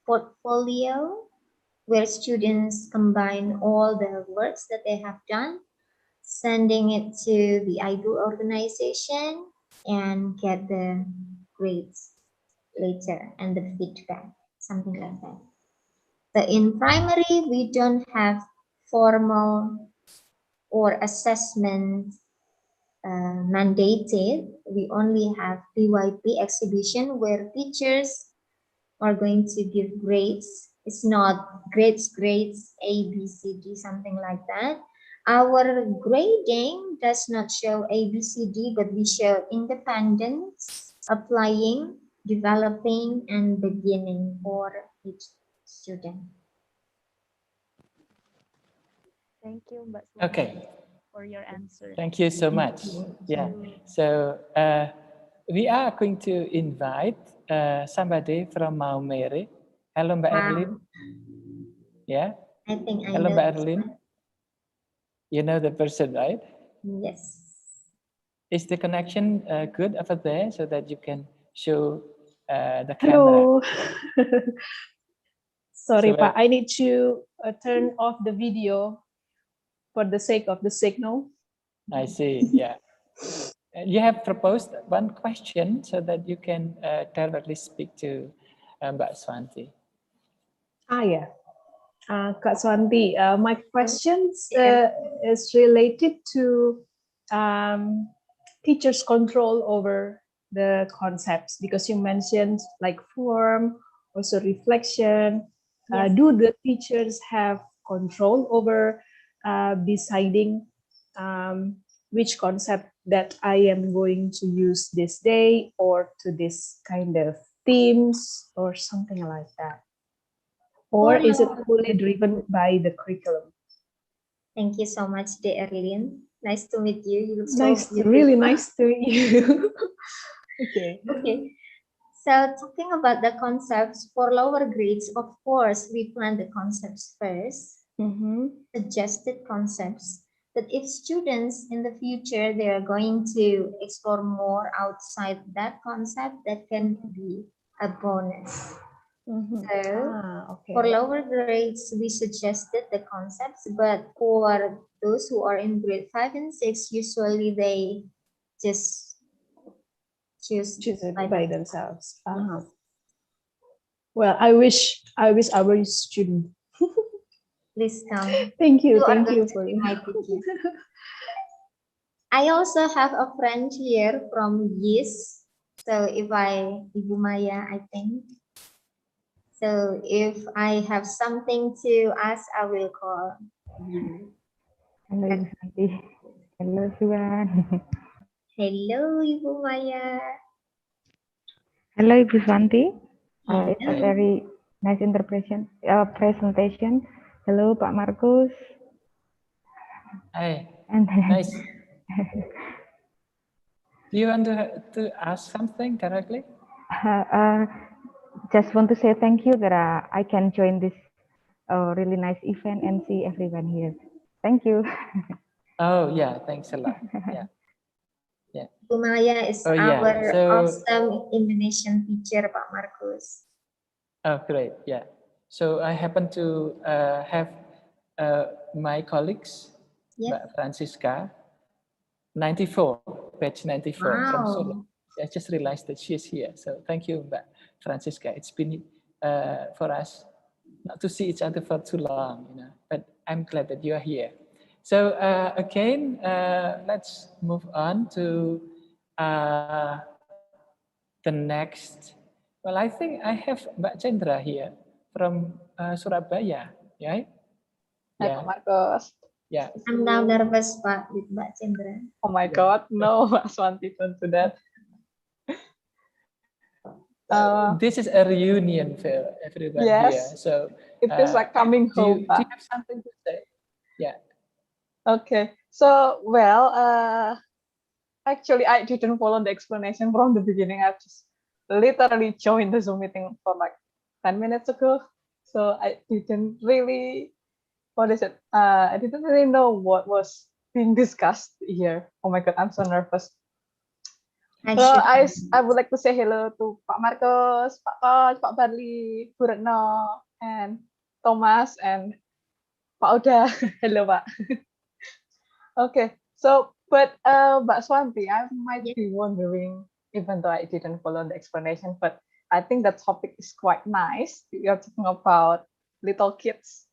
portfolio, where students combine all the works that they have done, sending it to the IB organization and get the grades later and the feedback, something like that. So in primary, we don't have formal or assessment mandated. We only have PYP exhibition where teachers are going to give grades. It's not grades, A, B, C, D, something like that. Our grading does not show A, B, C, D, but we show independence, applying, developing, and beginning for each student. Thank you, Mbak Okay. Swanti, for your answer. Thank you so much. Yeah. So we are going to invite somebody from Maumere. Hello, Mbak Erlin. Yeah. I think I Hello, know Mbak this Erlin. one. You know the person, right? Yes. Is the connection good over there so that you can show the camera? Hello. Sorry, So, Pak. I need to turn off the video for the sake of the signal. I see. Yeah. You have proposed one question so that you can directly speak to Mbak Swanti. Yeah. Kak Swanti, my questions is related to teachers' control over the concepts, because you mentioned like form, also reflection. Yes. Do the teachers have control over deciding which concept that I am going to use this day or to this kind of themes or something like that? Or is it fully driven by the curriculum? Thank you so much, De Erlin. Nice to meet you. You look so Nice, beautiful. really nice to meet you. Okay. Okay. So talking about the concepts for lower grades, of course, we plan the concepts first, suggested concepts. But if students in the future, they are going to explore more outside that concept, that can be a bonus. So Okay. for lower grades, we suggested the concepts, but for those who are in grade 5 and 6, usually they just choose it by by themselves. themselves. Well, I wish our student. Please come. Thank you. You are Thank you going to for be my teacher. I also have a friend here from YIS. So Ibu Maya, I think. So if I have something to ask, I will call you. Hello, Ibu Santi. Hello, everyone. Hello, Ibu Maya. Hello, Ibu Santi. It's a Hello. very nice presentation. Hello, Pak Markus. Hi. And Nice. Do you want to ask something directly? Just want to say thank you that I can join this really nice event and see everyone here. Thank you. Oh yeah, thanks a lot. Yeah. Yeah. Bu Maya is our awesome Indonesian teacher, Pak Markus. Oh, great. Yeah. So I happen to have my colleagues, Mbak Francisca, 94, batch 94 from Solo. I just realized that she is here. So thank you, Mbak Francisca. It's been for us not to see each other for too long, you know, but I'm glad that you are here. So again, let's move on to the next. Well, I think I have Mbak Chandra here from Surabaya, right? Hi, Pak Markus. Yeah. I'm now nervous, Pak, with Mbak Chandra. Oh my God, no, Mbak Swanti, don't do that. This is a reunion for everyone here. Yes, So it feels like coming do you home. Pak. have something to say? Yeah. Okay, so well, actually, I didn't follow the explanation from the beginning. I just literally joined the Zoom meeting for like 10 minutes ago. So I didn't really, what is it? I didn't really know what was being discussed here. Oh my God, I'm so nervous. So I would like to say hello to Pak Marcus, Pak Coach, Pak Barli, Bu Retno, and Thomas, and Pak Oda. Hello, Pak. Okay, so but Mbak Swanti, I might be wondering, even though I didn't follow the explanation, but I think the topic is quite nice. We are talking about little kids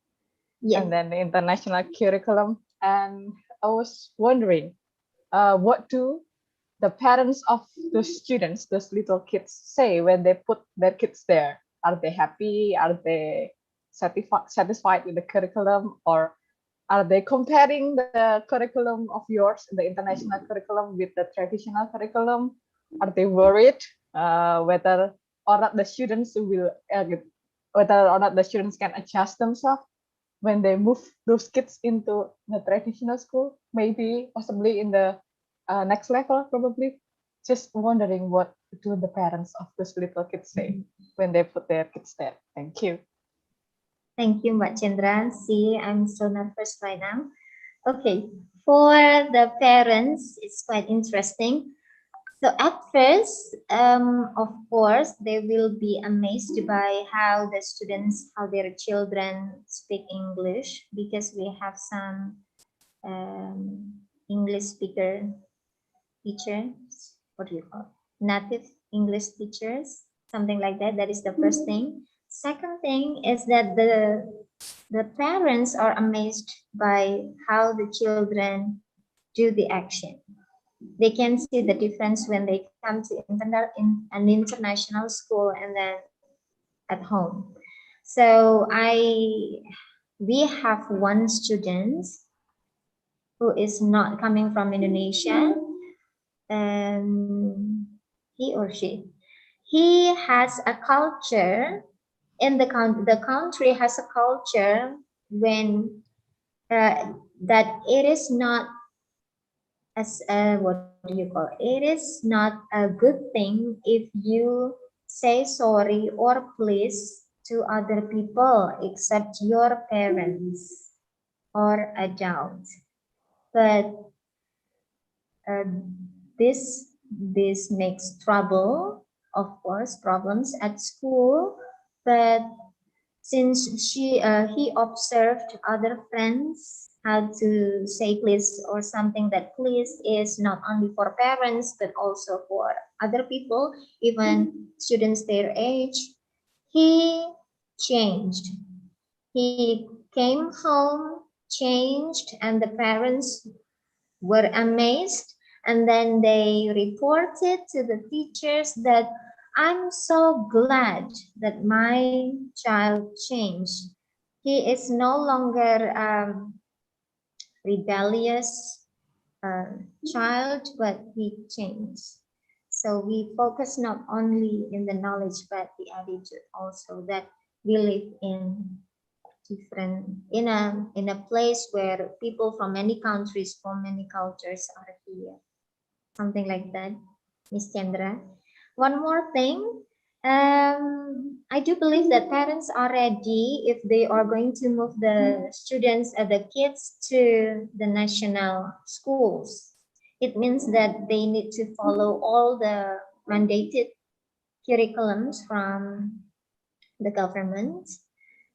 and then the international curriculum, and I was wondering, what do the parents of the students, those little kids, say when they put their kids there? Are they happy? Are they satisfied with the curriculum, or are they comparing the curriculum of yours, the international curriculum, with the traditional curriculum? Are they worried whether or not the students will, whether or not the students can adjust themselves when they move those kids into the traditional school? Maybe, possibly in the next level, probably. Just wondering, what do the parents of those little kids say when they put their kids there? Thank you. Thank you, Mbak Chandra. See, I'm so nervous right now. Okay, for the parents, it's quite interesting. So at first, of course, they will be amazed by how the students, how their children speak English, because we have some English speaker teachers, what do you call it? Native English teachers, something like that. That is the first thing. Second thing is that the parents are amazed by how the children do the action. They can see the difference when they come to an international school and then at home. So we have one student who is not coming from Indonesia, he or she. He has a culture in the country has a culture when that it is not as what do you call it? It is not a good thing if you say sorry or please to other people except your parents or adults. But this makes trouble, of course, problems at school. But since he observed other friends how to say please, or something that please is not only for parents but also for other people, even students their age, he changed. He came home, changed, and the parents were amazed, and then they reported to the teachers that I'm so glad that my child changed. He is no longer rebellious child, but he changed. So we focus not only in the knowledge but the attitude also, that we live in a place where people from many countries, from many cultures are here. Something like that, Miss Chandra. One more thing, I do believe that parents are ready if they are going to move the students, the kids, to the national schools. It means that they need to follow all the mandated curriculums from the government.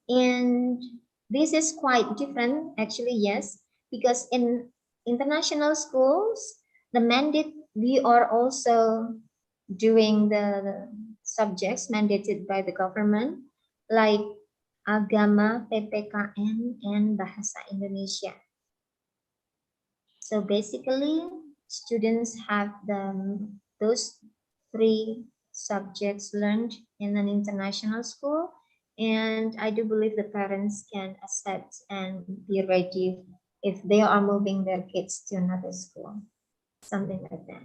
And this is quite different, actually, yes, because in international schools, the mandate, we are also doing the subjects mandated by the government, like agama, PPKN, and bahasa Indonesia. So basically, students have those three subjects learned in an international school, and I do believe the parents can accept and be ready if they are moving their kids to another school, something like that.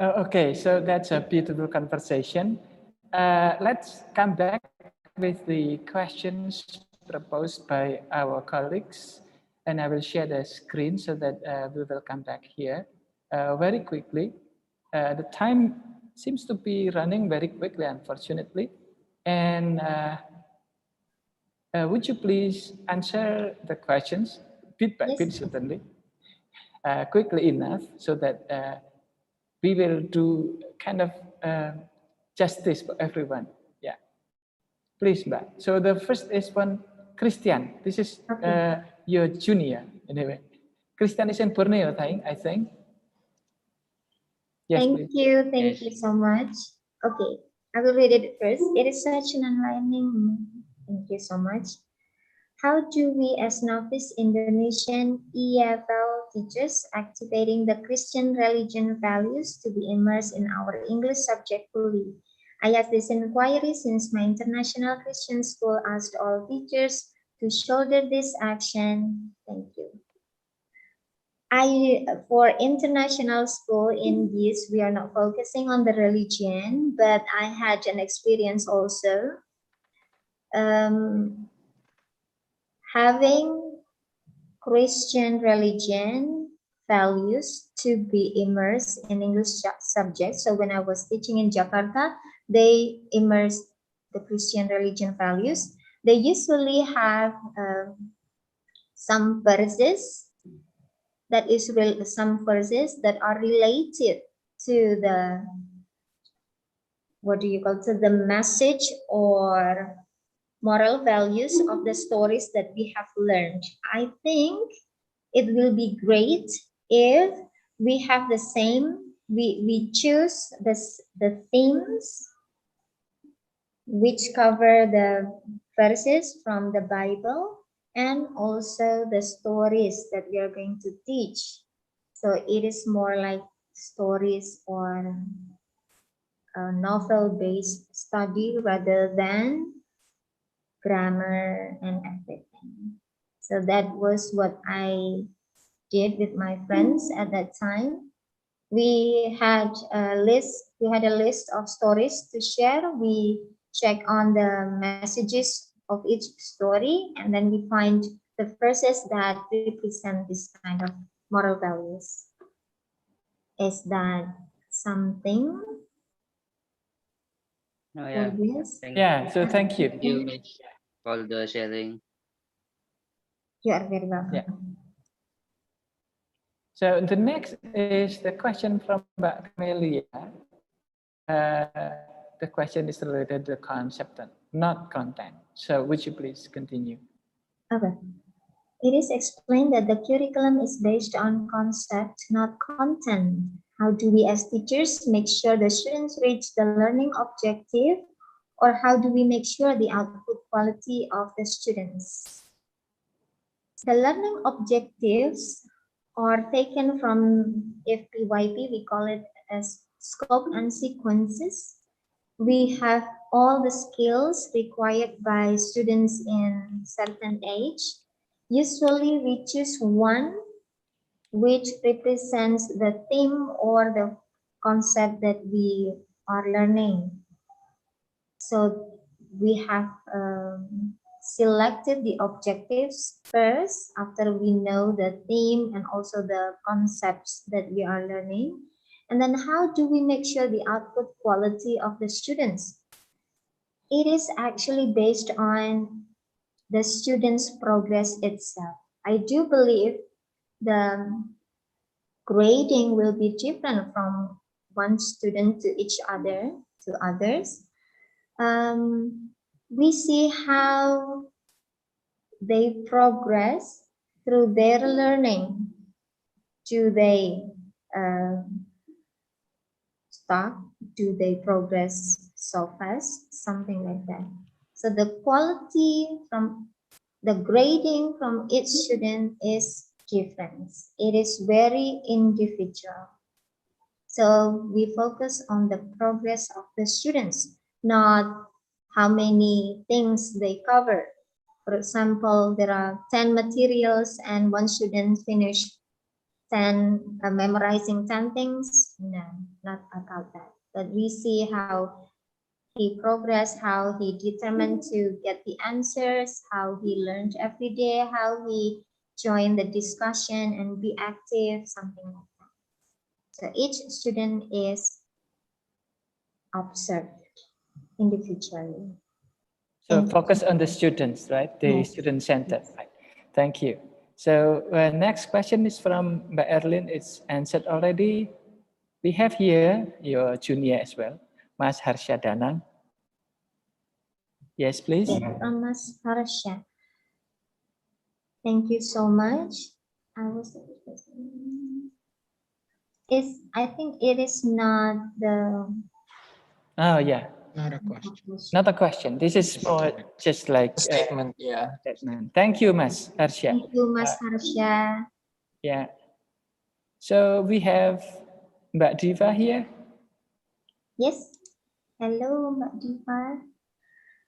Okay, so that's a beautiful conversation. Let's come back with the questions proposed by our colleagues, and I will share the screen so that we will come back here very quickly. The time seems to be running very quickly, unfortunately. And would you please answer the questions bit by bit, certainly, quickly enough so that we will do kind of justice for everyone. Yeah, please, Mbak. So the first is one Christian. This is your junior, anyway. Christian is in Borneo, I think. Yes, Thank you so much. Okay, I will read it first. It is such an enlightening. Thank you so much. How do we as novice Indonesian EFL teachers activating the Christian religion values to be immersed in our English subject fully? I asked this inquiry since my international Christian school asked all teachers to shoulder this action. Thank you. For international school in this, we are not focusing on the religion, but I had an experience also. Having Christian religion values to be immersed in English subjects. So when I was teaching in Jakarta, they immersed the Christian religion values. They usually have some verses that are related to the the message or moral values of the stories that we have learned. I think it will be great if we have the same, we choose the themes which cover the verses from the Bible and also the stories that we are going to teach. So it is more like stories or a novel-based study rather than grammar and everything. So that was what I did with my friends at that time. We had a list of stories to share. We check on the messages of each story, and then we find the verses that represent this kind of moral values. Is that something? Oh, yeah. So thank you. Thank you for the sharing. You are very welcome. Yeah. So the next is the question from Mbak Camelia. The question is related to concept, not content. So would you please continue? Okay. It is explained that the curriculum is based on concept, not content. How do we as teachers make sure the students reach the learning objective, or how do we make sure the output quality of the students? The learning objectives are taken from FPYP, we call it as scope and sequences. We have all the skills required by students in certain age. Usually we choose one which represents the theme or the concept that we are learning. So we have selected the objectives first after we know the theme and also the concepts that we are learning. And then how do we make sure the output quality of the students? It is actually based on the student's progress itself. I do believe the grading will be different from one student to each other, to others. We see how they progress through their learning. Do they stop? Do they progress so fast? Something like that. So the quality from the grading from each student is different. It is very individual. So we focus on the progress of the students, not how many things they cover. For example, there are 10 materials and one student finished memorizing 10 things. No, not about that. But we see how he progressed, how he determined to get the answers, how he learned every day, how he joined the discussion and be active, something like that. So each student is observed individually. So focus on the students, right? The student centered. Right. Thank you. So next question is from Mbak Erlin. It's answered already. We have here your junior as well, Mas Harsha Danang. Yes, please. From Mas Harsha. Thank you so much. I think it is not the. Oh yeah. Not a question. Not a question. This is for just like Statement, yeah. statement. Thank you, Mas Harsha. Thank you, Mas Harsha. Yeah. So we have Mbak Diva here. Yes. Hello, Mbak Diva.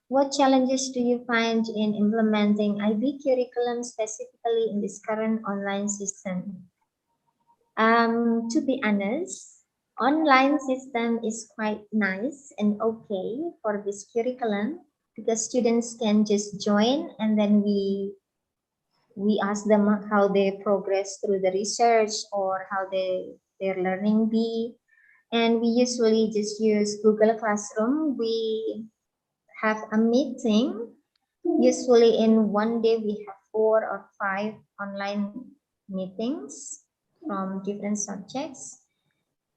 What challenges do you find in implementing IB curriculum specifically in this current online system? To be honest, online system is quite nice and okay for this curriculum because students can just join and then we ask them how they progress through the research or how their learning be. And we usually just use Google Classroom. We have a meeting. Usually in one day we have 4 or 5 online meetings from different subjects.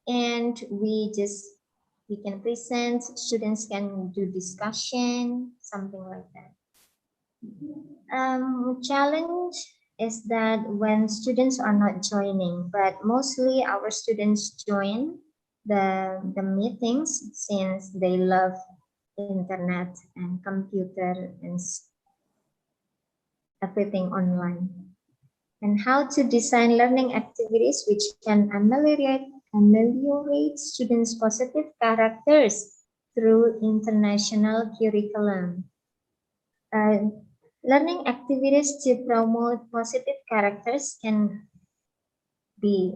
And we can present, students can do discussion, something like that. Challenge is that when students are not joining, but mostly our students join the meetings since they love internet and computer and everything online. And how to design learning activities which can ameliorate students' positive characters through international curriculum. Learning activities to promote positive characters can be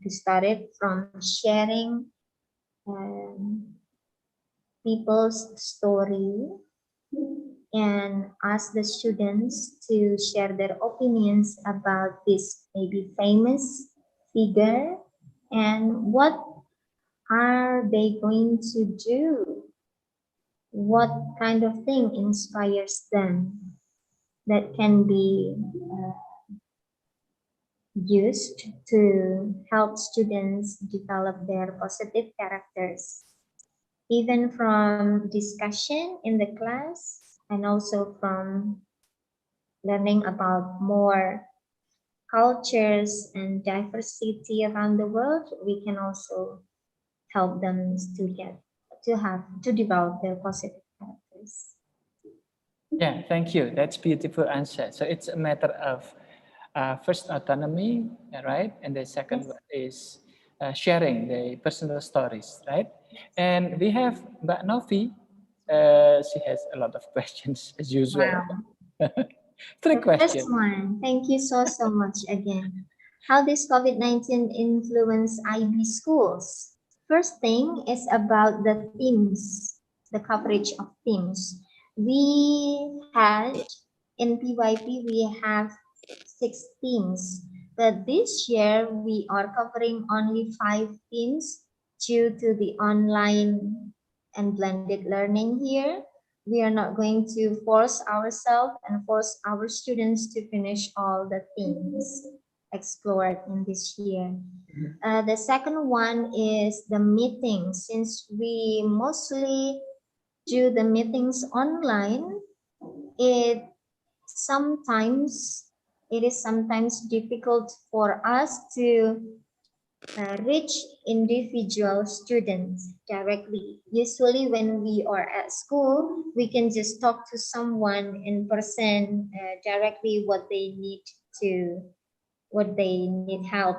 started from sharing people's story and ask the students to share their opinions about this maybe famous figure and what are they going to do, what kind of thing inspires them that can be used to help students develop their positive characters, even from discussion in the class and also from learning about more cultures and diversity around the world. We can also help them to develop their positive characters. Yeah, thank you. That's beautiful answer. So it's a matter of first autonomy, right? And the second one is sharing the personal stories, right? And we have Mbak Novi. She has a lot of questions as usual. Wow. 3 questions. First one, thank you so much again. How does COVID-19 influence IB schools? First thing is about the themes, the coverage of themes. We had in PYP, we have 6 themes, but this year we are covering only 5 themes due to the online and blended learning here. We are not going to force ourselves and force our students to finish all the themes explored in this year. The second one is the meetings. Since we mostly do the meetings online, it is sometimes difficult for us to reach individual students directly. Usually when we are at school, we can just talk to someone in person directly what they need help,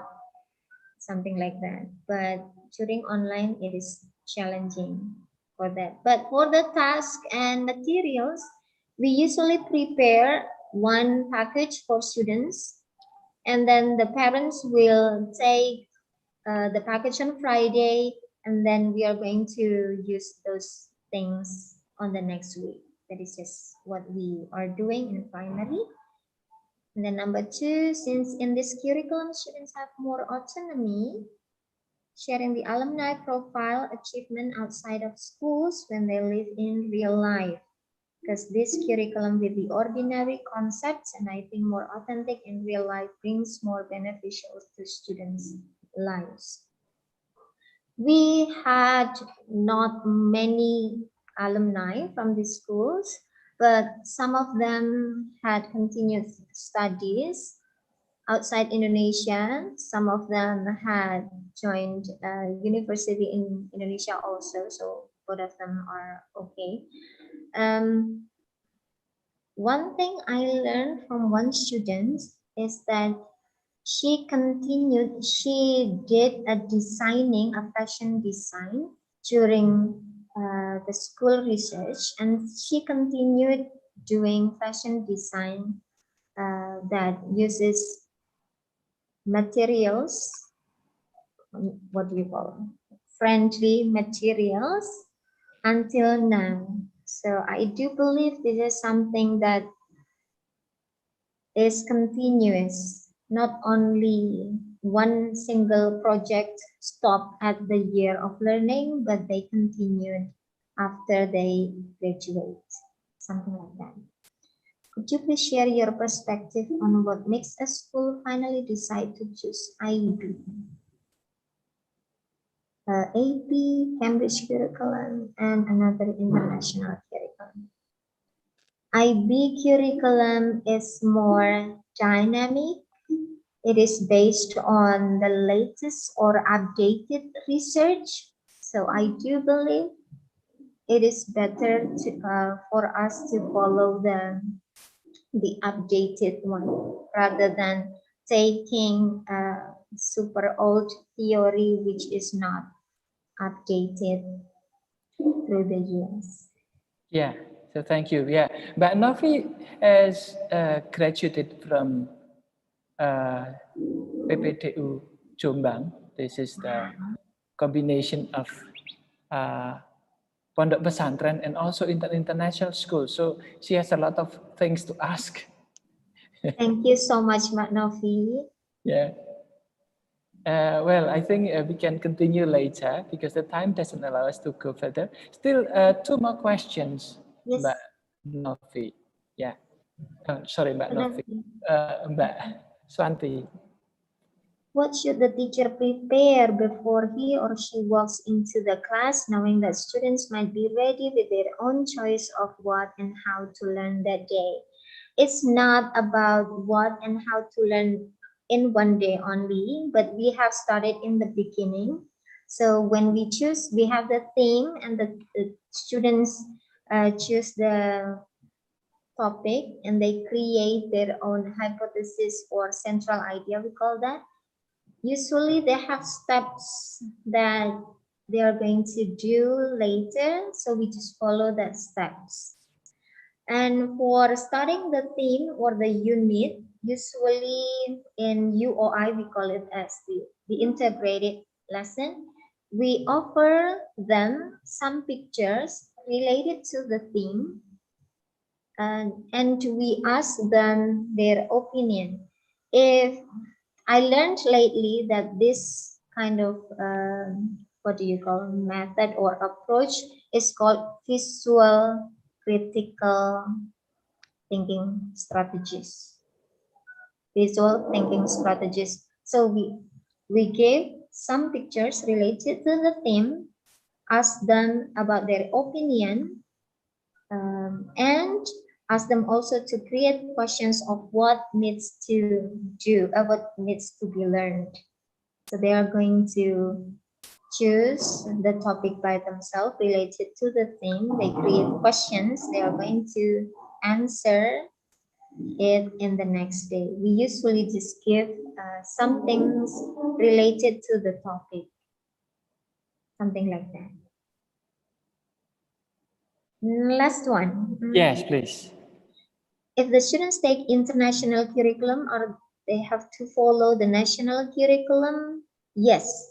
something like that. But during online, it is challenging for that. But for the task and materials, we usually prepare one package for students And then the parents will take the package on Friday, and then we are going to use those things on the next week. That is just what we are doing in primary. And then number 2, since in this curriculum, students have more autonomy, sharing the alumni profile achievement outside of schools when they live in real life. Because this curriculum with the ordinary concepts and I think more authentic in real life brings more beneficial to students' lives. We had not many alumni from these schools, but some of them had continued studies outside Indonesia. Some of them had joined university in Indonesia also, so both of them are okay. One thing I learned from one student is that she did a fashion design during the school research, and she continued doing fashion design that uses materials, what do you call them? Friendly materials until now. So I do believe this is something that is continuous, not only one single project stopped at the year of learning, but they continued after they graduate, something like that. Could you please share your perspective on what makes a school finally decide to choose IB? AP, Cambridge curriculum, and another international curriculum. IB curriculum is more dynamic. It is based on the latest or updated research. So I do believe it is better for us to follow the updated one rather than taking a super old theory which is not updated through the years. Yeah, so thank you. Yeah, Mbak Novi has graduated from PPDU Jombang. This is the combination of Pondok Pesantren and also international school. So she has a lot of things to ask. Thank you so much, Mbak Novi. Yeah. Well, I think we can continue later because the time doesn't allow us to go further. Still, 2 more questions, Yes. Mbak Novi. Yeah. Sorry, Mbak Novi. Mbak Swanti. What should the teacher prepare before he or she walks into the class, knowing that students might be ready with their own choice of what and how to learn that day? It's not about what and how to learn in one day only, but we have started in the beginning. So when we choose, we have the theme and the students choose the topic and they create their own hypothesis or central idea, we call that. Usually they have steps that they are going to do later, so we just follow that steps. And for starting the theme or the unit, usually in UOI we call it as the integrated lesson. We offer them some pictures related to the theme, and we ask them their opinion. If I learned lately that this kind of what do you call method or approach is called visual critical thinking strategies. Visual thinking strategies. So we gave some pictures related to the theme, ask them about their opinion, and ask them also to create questions of what needs to do, what needs to be learned. So they are going to choose the topic by themselves related to the theme. They create questions. They are going to answer it in the next day. We usually just give some things related to the topic, something like that. Last one. Yes, please. If the students take international curriculum, are they have to follow the national curriculum? Yes.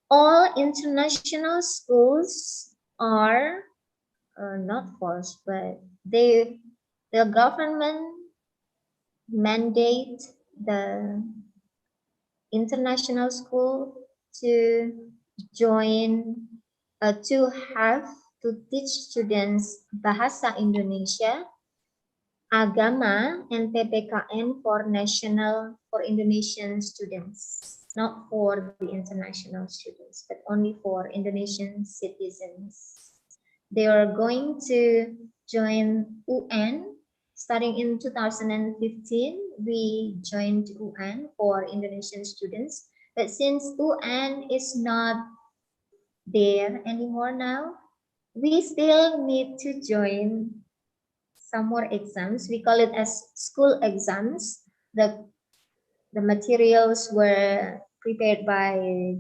All international schools are not forced, but the government mandate the international school to join to have to teach students Bahasa Indonesia, Agama, and PPKN for Indonesian students, not for the international students, but only for Indonesian citizens. They are going to join UN. Starting in 2015, we joined UN for Indonesian students. But since UN is not there anymore now, we still need to join some more exams. We call it as school exams. The materials were prepared by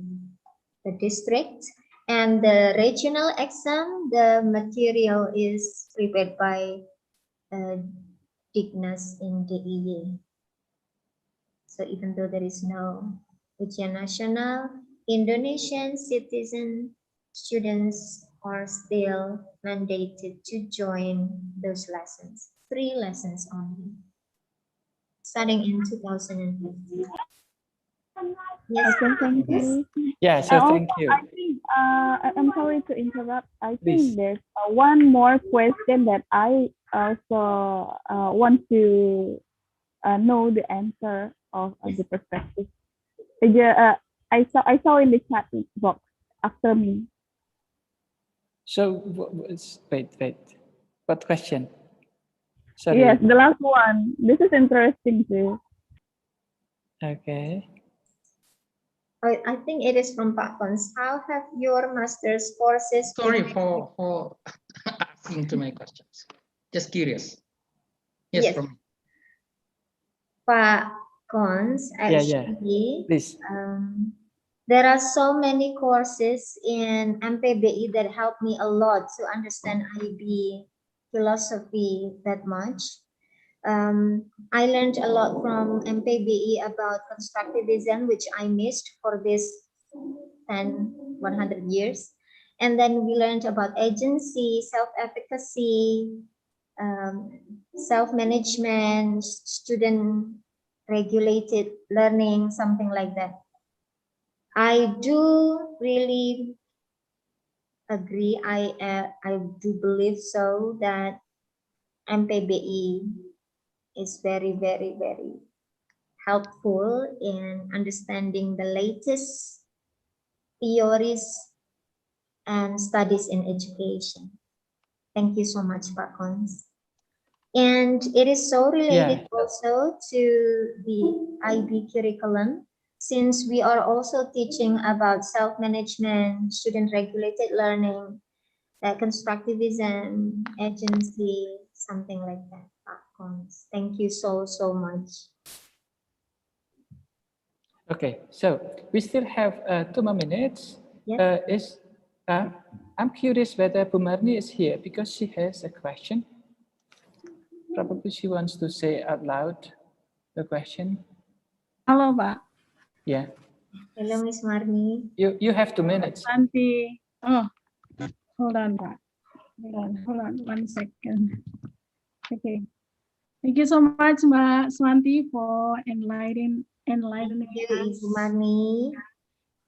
the district, and the regional exam, the material is prepared by Dignas in DIY. So even though there is no ujian nasional, Indonesian citizen students are still mandated to join those lessons. 3 lessons only, starting in 2015. Yes, Okay, thank you. Yeah, so thank you. I think I'm sorry to interrupt. I Please. think there's one more question that I also want to know the answer of the perspective. I saw in the chat box after me. So wait. What question? Sorry. Yes, the last one. This is interesting too. Okay. I think it is from Pak Kons. How have your master's courses? Sorry for asking too many questions. Just curious. Yes, Yes. from Pak Kons, actually, Please. there are so many courses in MPBI that help me a lot to understand IB philosophy that much. I learned a lot from MPBI about constructivism, which I missed for this 100 years. And then we learned about agency, self-efficacy, self-management, student-regulated learning, something like that. I do really agree. I do believe so that MPBI is very, very, very helpful in understanding the latest theories and studies in education. Thank you so much, Pak Kons. And it is so related also to the IB curriculum, since we are also teaching about self-management, student-regulated learning, constructivism, agency, something like that. Thank you so much. Okay, so we still have 2 more minutes. Yes. I'm curious whether Bu Marni is here because she has a question. Probably she wants to say out loud the question. Halo, Pak. Yeah. Hello, Miss Marni. You have 2 minutes. Santi. Oh, hold on, Pak. Hold on 1 second. Okay. Thank you so much, Mbak Swanti, for enlightening us.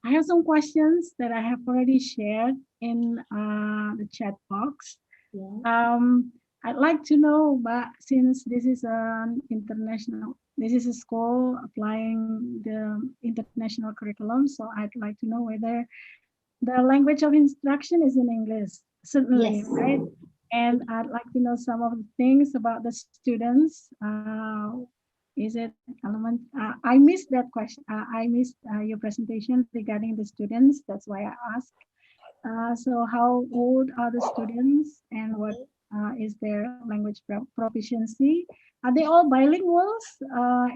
I have some questions that I have already shared in the chat box. Yeah. I'd like to know, but since this is this is a school applying the international curriculum, so I'd like to know whether the language of instruction is in English, certainly, yes. Right? And I'd like to know some of the things about the students. Is it element? I missed that question. I missed your presentation regarding the students. That's why I asked. So how old are the students and what is their language proficiency? Are they all bilinguals?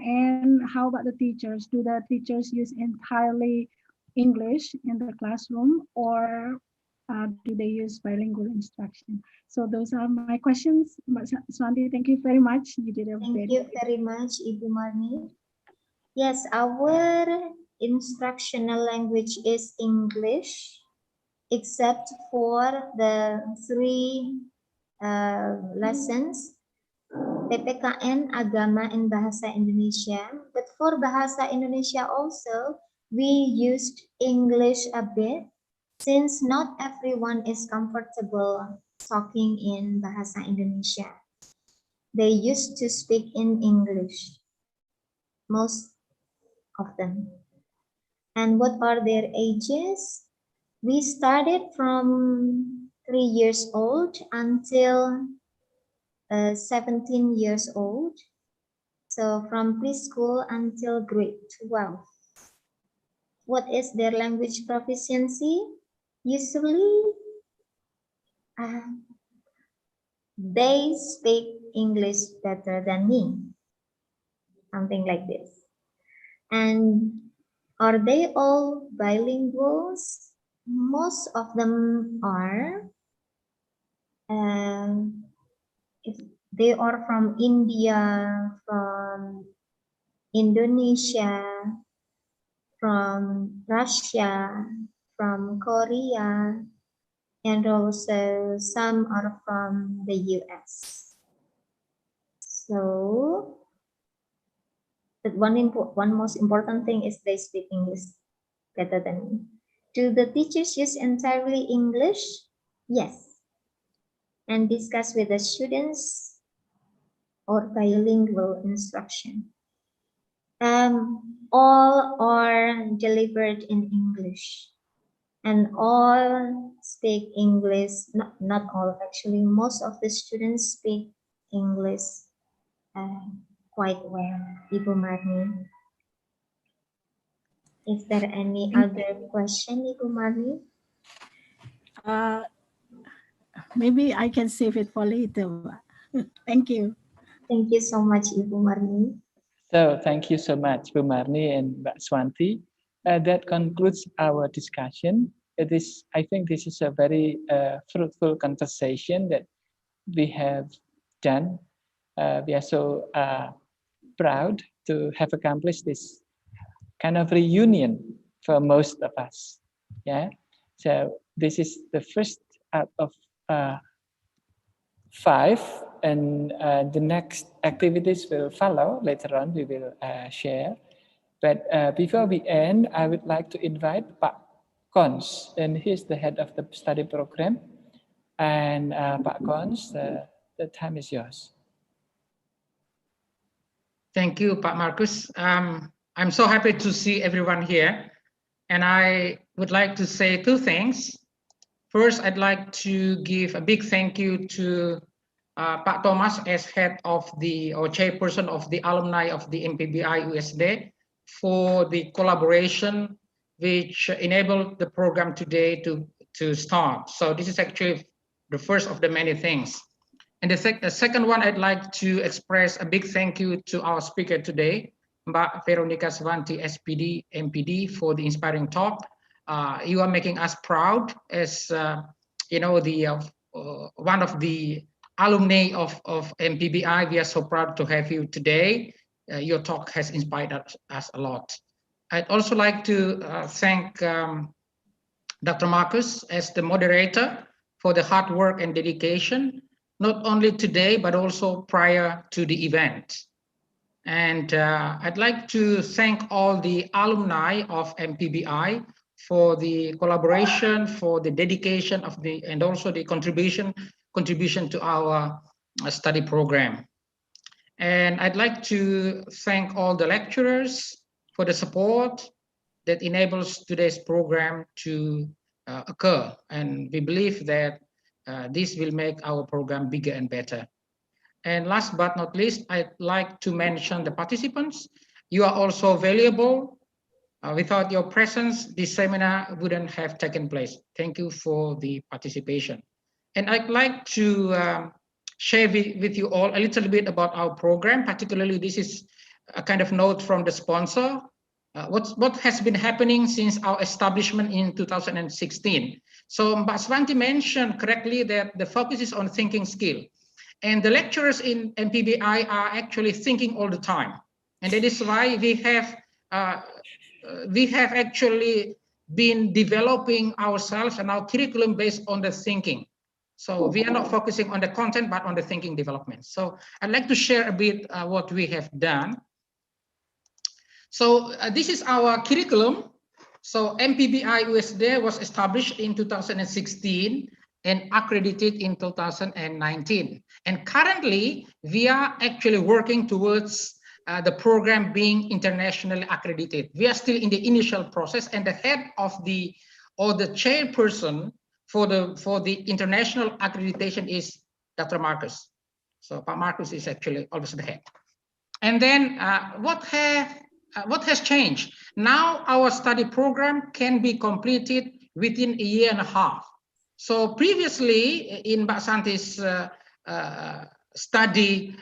And how about the teachers? Do the teachers use entirely English in the classroom, or do they use bilingual instruction? So those are my questions. Swanti, thank you very much. You did a Thank you very much, Ibu Marni. Yes, our instructional language is English, except for the 3 lessons, PPKN, Agama, and Bahasa Indonesia. But for Bahasa Indonesia also, we used English a bit, since not everyone is comfortable talking in Bahasa Indonesia. They used to speak in English, most of them. And what are their ages? We started from 3 years old until 17 years old. So from preschool until grade 12. What is their language proficiency? Usually, they speak English better than me. Something like this. And are they all bilinguals? Most of them are. If they are from India, from Indonesia, from Russia, from Korea, and also some are from the US. So, but one most important thing is they speak English better than me. Do the teachers use entirely English? Yes. And discuss with the students or bilingual instruction. All are delivered in English, and all speak English. Not all, actually. Most of the students speak English quite well. Ibu Marni. Is there any other question, Ibu Marni? Maybe I can save it for later. Thank you. Thank you so much, Ibu Marni. So thank you so much, Bu Marni and Mbak Swanti. That concludes our discussion. I think this is a very fruitful conversation that we have done. We are so proud to have accomplished this kind of reunion for most of us. Yeah. So this is the first out of 5, and the next activities will follow later on. We will share. But before we end, I would like to invite Pak Kons, and he's the head of the study program. And Pak Kons, the time is yours. Thank you, Pak Marcus. I'm so happy to see everyone here. And I would like to say 2 things. First, I'd like to give a big thank you to Pak Thomas as head of or chairperson of the alumni of the MPBI USD for the collaboration which enabled the program today to start. So this is actually the first of the many things. And the second one, I'd like to express a big thank you to our speaker today, Mbak Veronica Swanti, SPD, MPD, for the inspiring talk. You are making us proud as one of the alumni of MPBI. We are so proud to have you today. Your talk has inspired us a lot. I'd also like to thank Dr. Marcus as the moderator for the hard work and dedication, not only today, but also prior to the event. And I'd like to thank all the alumni of MPBI for the collaboration, for the dedication and also the contribution to our study program. And I'd like to thank all the lecturers for the support that enables today's program to occur. And we believe that this will make our program bigger and better. And last but not least, I'd like to mention the participants. You are also valuable. Without your presence, this seminar wouldn't have taken place. Thank you for the participation. And I'd like to share with you all a little bit about our program. Particularly, this is a kind of note from the sponsor. What has been happening since our establishment in 2016. So Mbak Swanti mentioned correctly that the focus is on thinking skill. And the lecturers in MPBI are actually thinking all the time. And that is why we have we have actually been developing ourselves and our curriculum based on the thinking. So we are not focusing on the content, but on the thinking development. So I'd like to share a bit what we have done. So this is our curriculum. So MPBI USD was established in 2016 and accredited in 2019. And currently, we are actually working towards the program being internationally accredited. We are still in the initial process, and the head of the, or the chairperson for the international accreditation is Dr. Marcus. So Pak Marcus is actually always the head. And then what has changed? Now our study program can be completed within a year and a half. So previously in Mbak Santi's study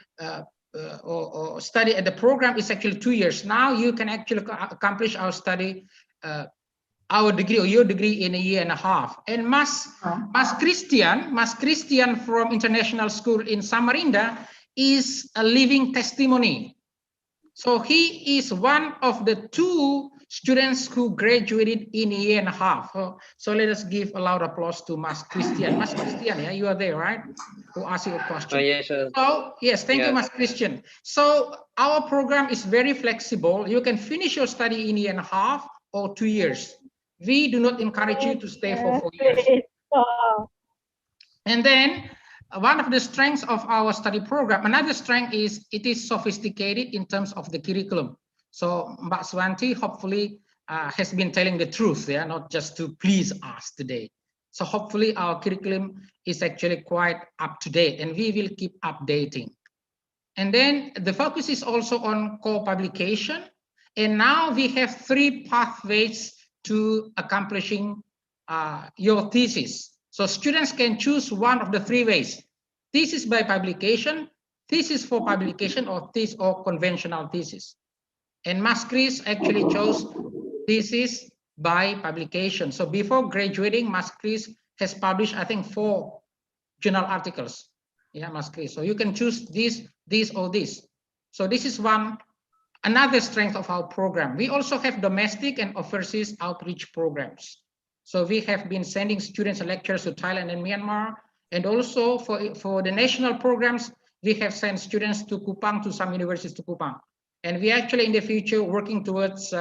or study at the program is actually 2 years. Now you can actually accomplish our study, our degree or your degree in a year and a half. And Mas Christian from International School in Samarinda is a living testimony. So he is one of the 2 students who graduated in a year and a half. So let us give a loud applause to Mas Christian. Mas Christian, yeah, you are there, right? Who asked you a question. Oh, yes, sir. So yes, thank you, Mas Christian. So our program is very flexible. You can finish your study in a year and a half or 2 years. We do not encourage you to stay for 4 years. And then one of the strengths of our study program, another strength is it is sophisticated in terms of the curriculum. So Mbak Swanti hopefully has been telling the truth, yeah, not just to please us today. So hopefully our curriculum is actually quite up to date, and we will keep updating. And then the focus is also on co-publication. And now we have 3 pathways to accomplishing your thesis. So students can choose one of the 3 ways: thesis by publication, thesis for publication, or thesis or conventional thesis. And Mas Chris actually chose thesis by publication. So before graduating, Mas Chris has published, I think, 4 journal articles. Yeah, Mas Chris. So you can choose this, or this. So this is another strength of our program. We also have domestic and overseas outreach programs. So we have been sending students and lecturers to Thailand and Myanmar. And also for the national programs, we have sent students to Kupang, to some universities to Kupang. And we actually in the future working towards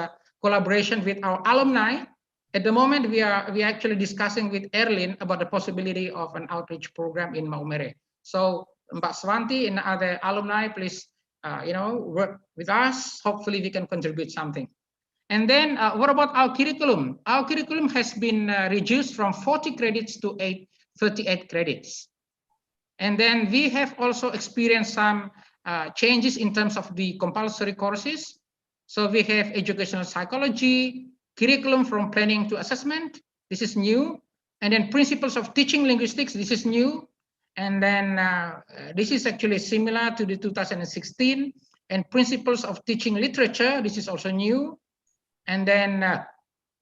collaboration with our alumni. At the moment, we are actually discussing with Erlin about the possibility of an outreach program in Maumere. So Mbak Swanti and other alumni, please work with us. Hopefully we can contribute something. And then what about our curriculum? Our curriculum has been reduced from 40 credits to 38 credits. And then we have also experienced some changes in terms of the compulsory courses. So we have educational psychology, curriculum from planning to assessment. This is new. And then principles of teaching linguistics. This is new. And then this is actually similar to the 2016. And principles of teaching literature. This is also new. And then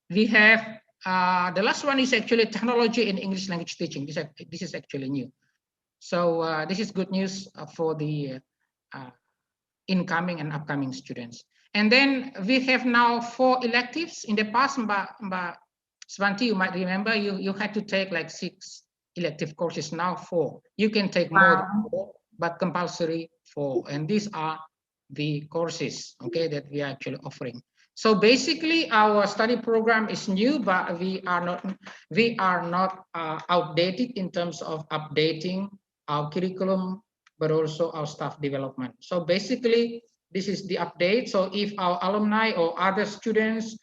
we have the last one is actually technology in English language teaching. This is actually new. So this is good news for the incoming and upcoming students. And then we have now 4 electives. In the past, Mbak Swanti, you might remember, you had to take like 6 elective courses, now 4. You can take more than 4, but compulsory 4. And these are the courses, okay, that we are actually offering. So basically, our study program is new, but we are not outdated in terms of updating our curriculum, but also our staff development. So basically, this is the update. So if our alumni or other students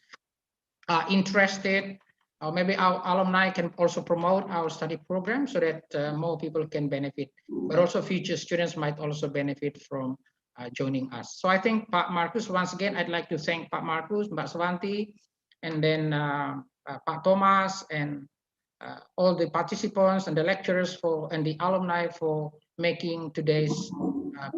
are interested, or maybe our alumni can also promote our study program so that more people can benefit, but also future students might also benefit from joining us. So I think Pak Marcus, once again, I'd like to thank Pak Marcus, Mbak Swanti, and then Pak Thomas, and all the participants and the lecturers and the alumni for making today's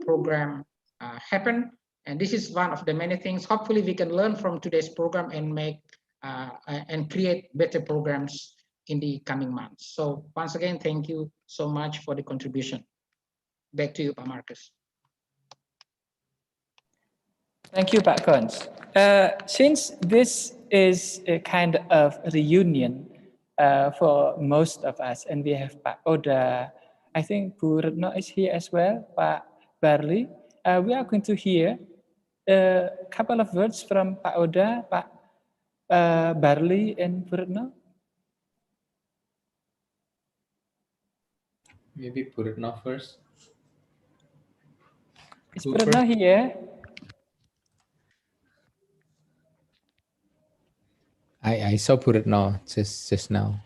program happen. And this is one of the many things. Hopefully we can learn from today's program and make and create better programs in the coming months. So once again, thank you so much for the contribution. Back to you, Pak Marcus. Thank you, Pak Kons. Since this is a kind of reunion for most of us, and we have Pak Oda, I think Bu Retno is here as well, Pak Barli. We are going to hear a couple of words from Pak Oda, Pak Barli, and Bu Retno. Maybe put it now first. Is Bu Retno here? I saw put it now, just now.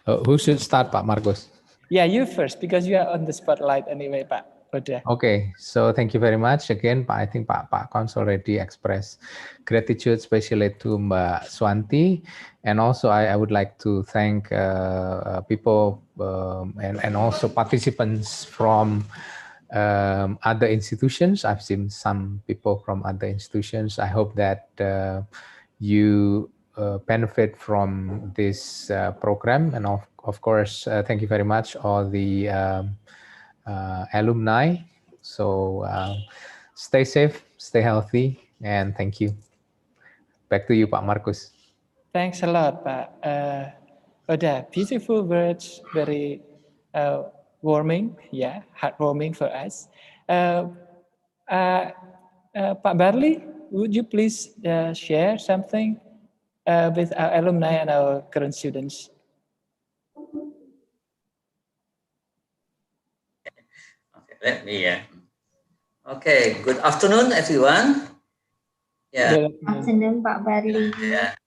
Who should start, Pak Marcus? Yeah, you first, because you are on the spotlight anyway, Pak Oda. Okay, so thank you very much again, Pak. I think Pak Kons already expressed gratitude, especially to Mbak Swanti, and also I would like to thank people and also participants from other institutions. I've seen some people from other institutions. I hope that you benefit from this program, and of course, thank you very much all the alumni. So stay safe, stay healthy, and thank you. Back to you, Pak Marcus. Thanks a lot, Pak Oda. Beautiful words, very warming, yeah, heartwarming for us. Pak Barli, would you please share something with our alumni and our current students? Okay, let me. Okay, good afternoon, everyone. Yeah. Good afternoon, Pak Barli. Yeah.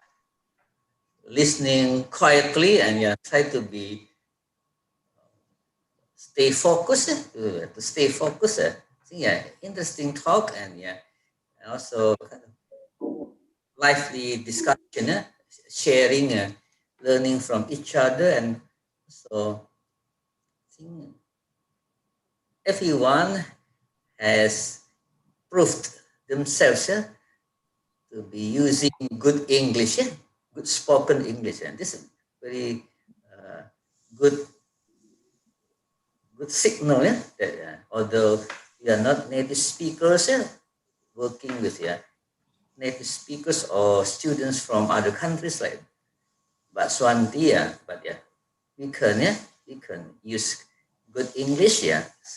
Listening quietly and try to stay focused. To stay focused. Interesting talk and also lively discussion, sharing, learning from each other, and so everyone has proved themselves to be using good English, good spoken English, and this is very good signal. That although we are not native speakers, working with native speakers or students from other countries like Swanti, but we can use good English,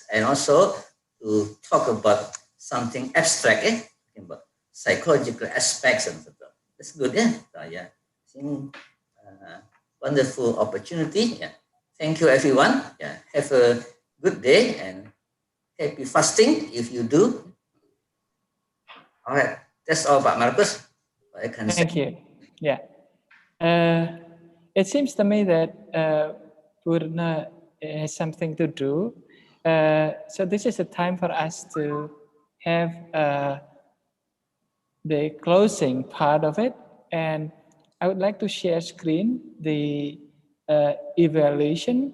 and also to talk about something abstract, about psychological aspects and so on. That's good, wonderful opportunity. Thank you, everyone. Have a good day and happy fasting if you do. All right, that's all, Pak Marcus. I can say. Thank you. Yeah. It seems to me that Purna has something to do. So this is a time for us to have the closing part of it. And I would like to share screen the evaluation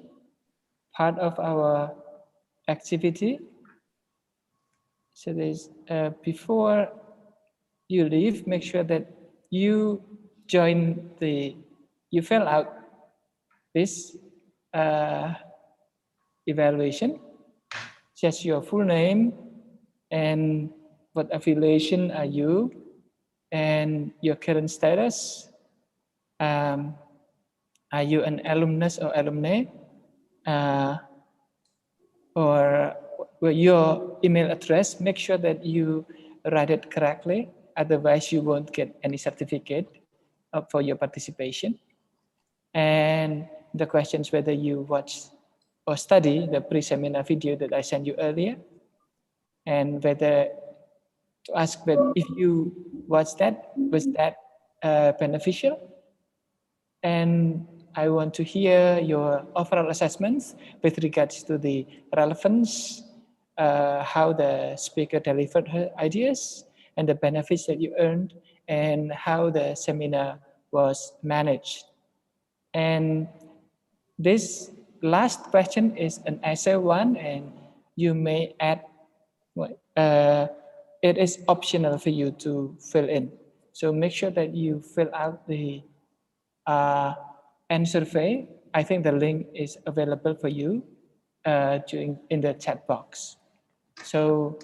part of our activity. So there's before you leave, make sure that you you fill out this evaluation, just your full name and what affiliation are you and your current status. Are you an alumnus or alumni? Or your email address, make sure that you write it correctly. Otherwise, you won't get any certificate for your participation. And the questions whether you watch or study the pre-seminar video that I sent you earlier, and whether to ask that if you watched that, was that beneficial? And I want to hear your overall assessments with regards to the relevance, how the speaker delivered her ideas, and the benefits that you earned, and how the seminar was managed. And this last question is an essay one, and you may add, it is optional for you to fill in. So make sure that you fill out the end survey. I think the link is available for you in the chat box. So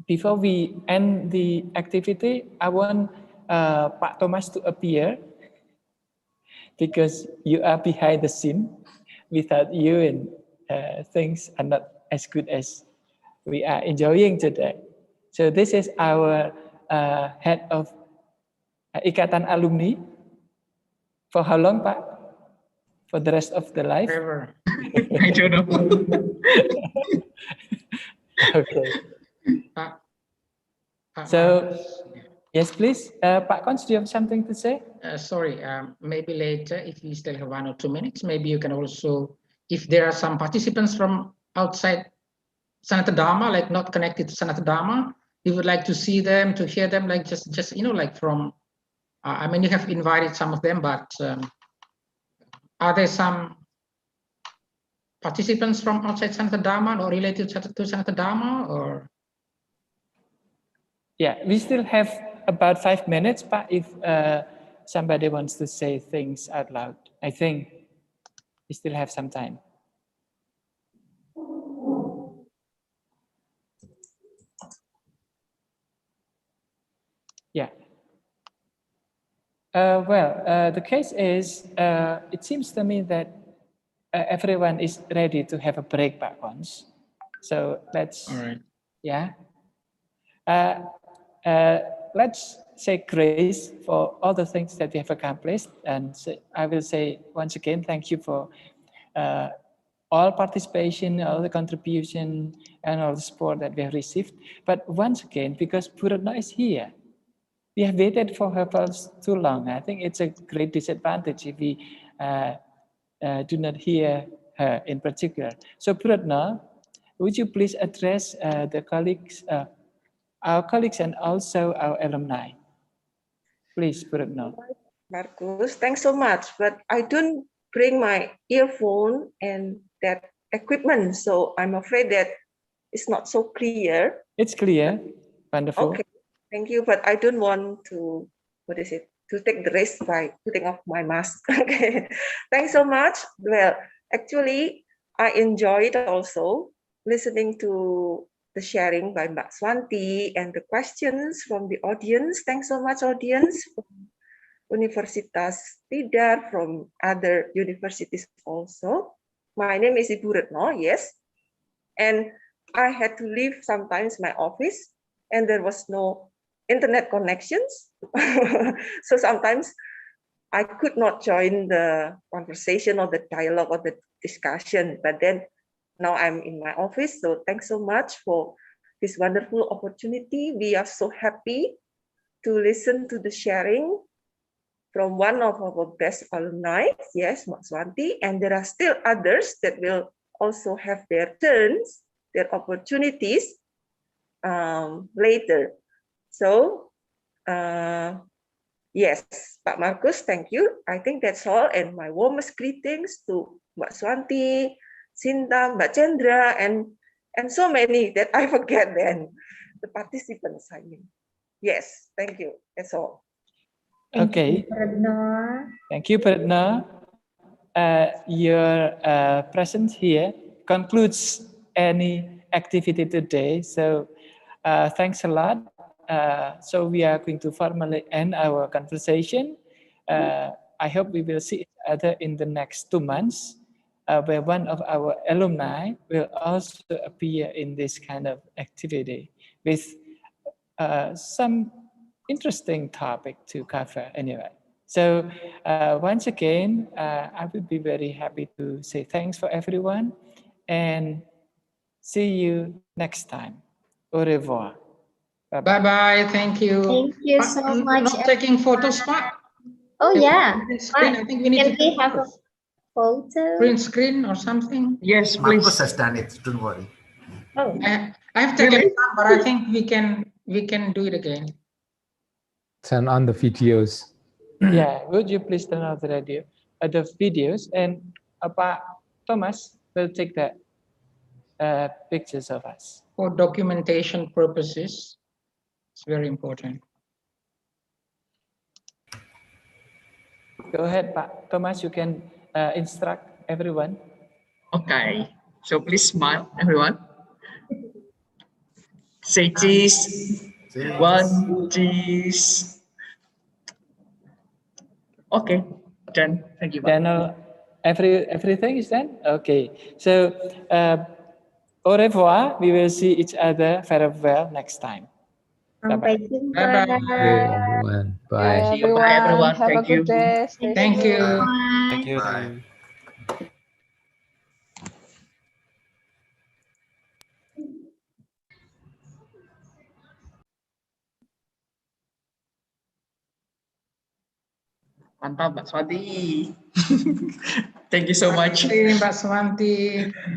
before we end the activity, I want Pak Thomas to appear because you are behind the scene. Without you, and things are not as good as we are enjoying today. So this is our head of Ikatan Alumni. For how long, Pak? For the rest of the life? Forever. I don't know. Okay. So, yes, please. Pak Kons, do you have something to say? Sorry, maybe later, if you still have 1 or 2 minutes, maybe you can also, if there are some participants from outside Sanata Dharma, like not connected to Sanata Dharma, you would like to see them, to hear them, like just like from, I mean, you have invited some of them, but are there some participants from outside Sanata Dharma or related to Sanata Dharma, or? Yeah, we still have about 5 minutes, but if somebody wants to say things out loud, I think we still have some time. Yeah. The case is, it seems to me that everyone is ready to have a break back once. So let's, yeah. Let's say grace for all the things that we have accomplished. And I will say once again, thank you for all participation, all the contribution, and all the support that we have received. But once again, because Bu Retno is here, we have waited for her for too long. I think it's a great disadvantage if we do not hear her in particular. So Bu Retno, would you please address the colleagues, our colleagues and also our alumni? Please, Bu Retno. Marcus, thanks so much. But I don't bring my earphone and that equipment, so I'm afraid that it's not so clear. It's clear. Wonderful. Okay, thank you. But I don't want to, to take the risk by putting off my mask. Okay, thanks so much. Well, actually, I enjoyed also listening to the sharing by Mbak Swanti and the questions from the audience. Thanks so much, audience, from Universitas Tidar, from other universities also. My name is Ibu Retno, yes. And I had to leave sometimes my office and there was no internet connections. So sometimes I could not join the conversation or the dialogue or the discussion, but then now I'm in my office. So thanks so much for this wonderful opportunity. We are so happy to listen to the sharing from one of our best alumni, yes, Mak Swanti, and there are still others that will also have their turns, their opportunities later. So, yes, Pak Marcus, thank you. I think that's all, and my warmest greetings to Mbak Swanti, Sinta, Mbak Chandra, and so many that I forget then, the participants, I mean. Yes, thank you, that's all. Okay. Thank you, Bu Retno. Your presence here concludes any activity today. So thanks a lot. So we are going to formally end our conversation. I hope we will see each other in the next 2 months, where one of our alumni will also appear in this kind of activity with some interesting topic to cover anyway. So once again, I would be very happy to say thanks for everyone and see you next time. Au revoir. Bye-bye. Thank you. Thank you so much. Not taking photos, Pak. Oh yeah. Screen. I think we need to have a photo. Print screen or something. Yes, please. Marcus has done it. Don't worry. Oh. I have taken some, but I think we can do it again. Turn on the videos. Yeah, would you please turn on the videos, and Pak Thomas will take the pictures of us. For documentation purposes, it's very important. Go ahead, Pak Thomas, you can instruct everyone. Okay, so please smile, everyone. Say cheese. Cheese. One cheese. Okay, done. Thank you, Pak. Then everything is done? Okay. So au revoir. We will see each other very well next time. Sampai Bye-bye. jumpa. Okay, everyone. Bye. See you. Bye, everyone. Have a Thank you. good day. Stay Thank safe. you. Thank you. Bye. Thank you. Mantap, Mbak Swati. Thank you so much. Terima kasih, Mbak Swanti.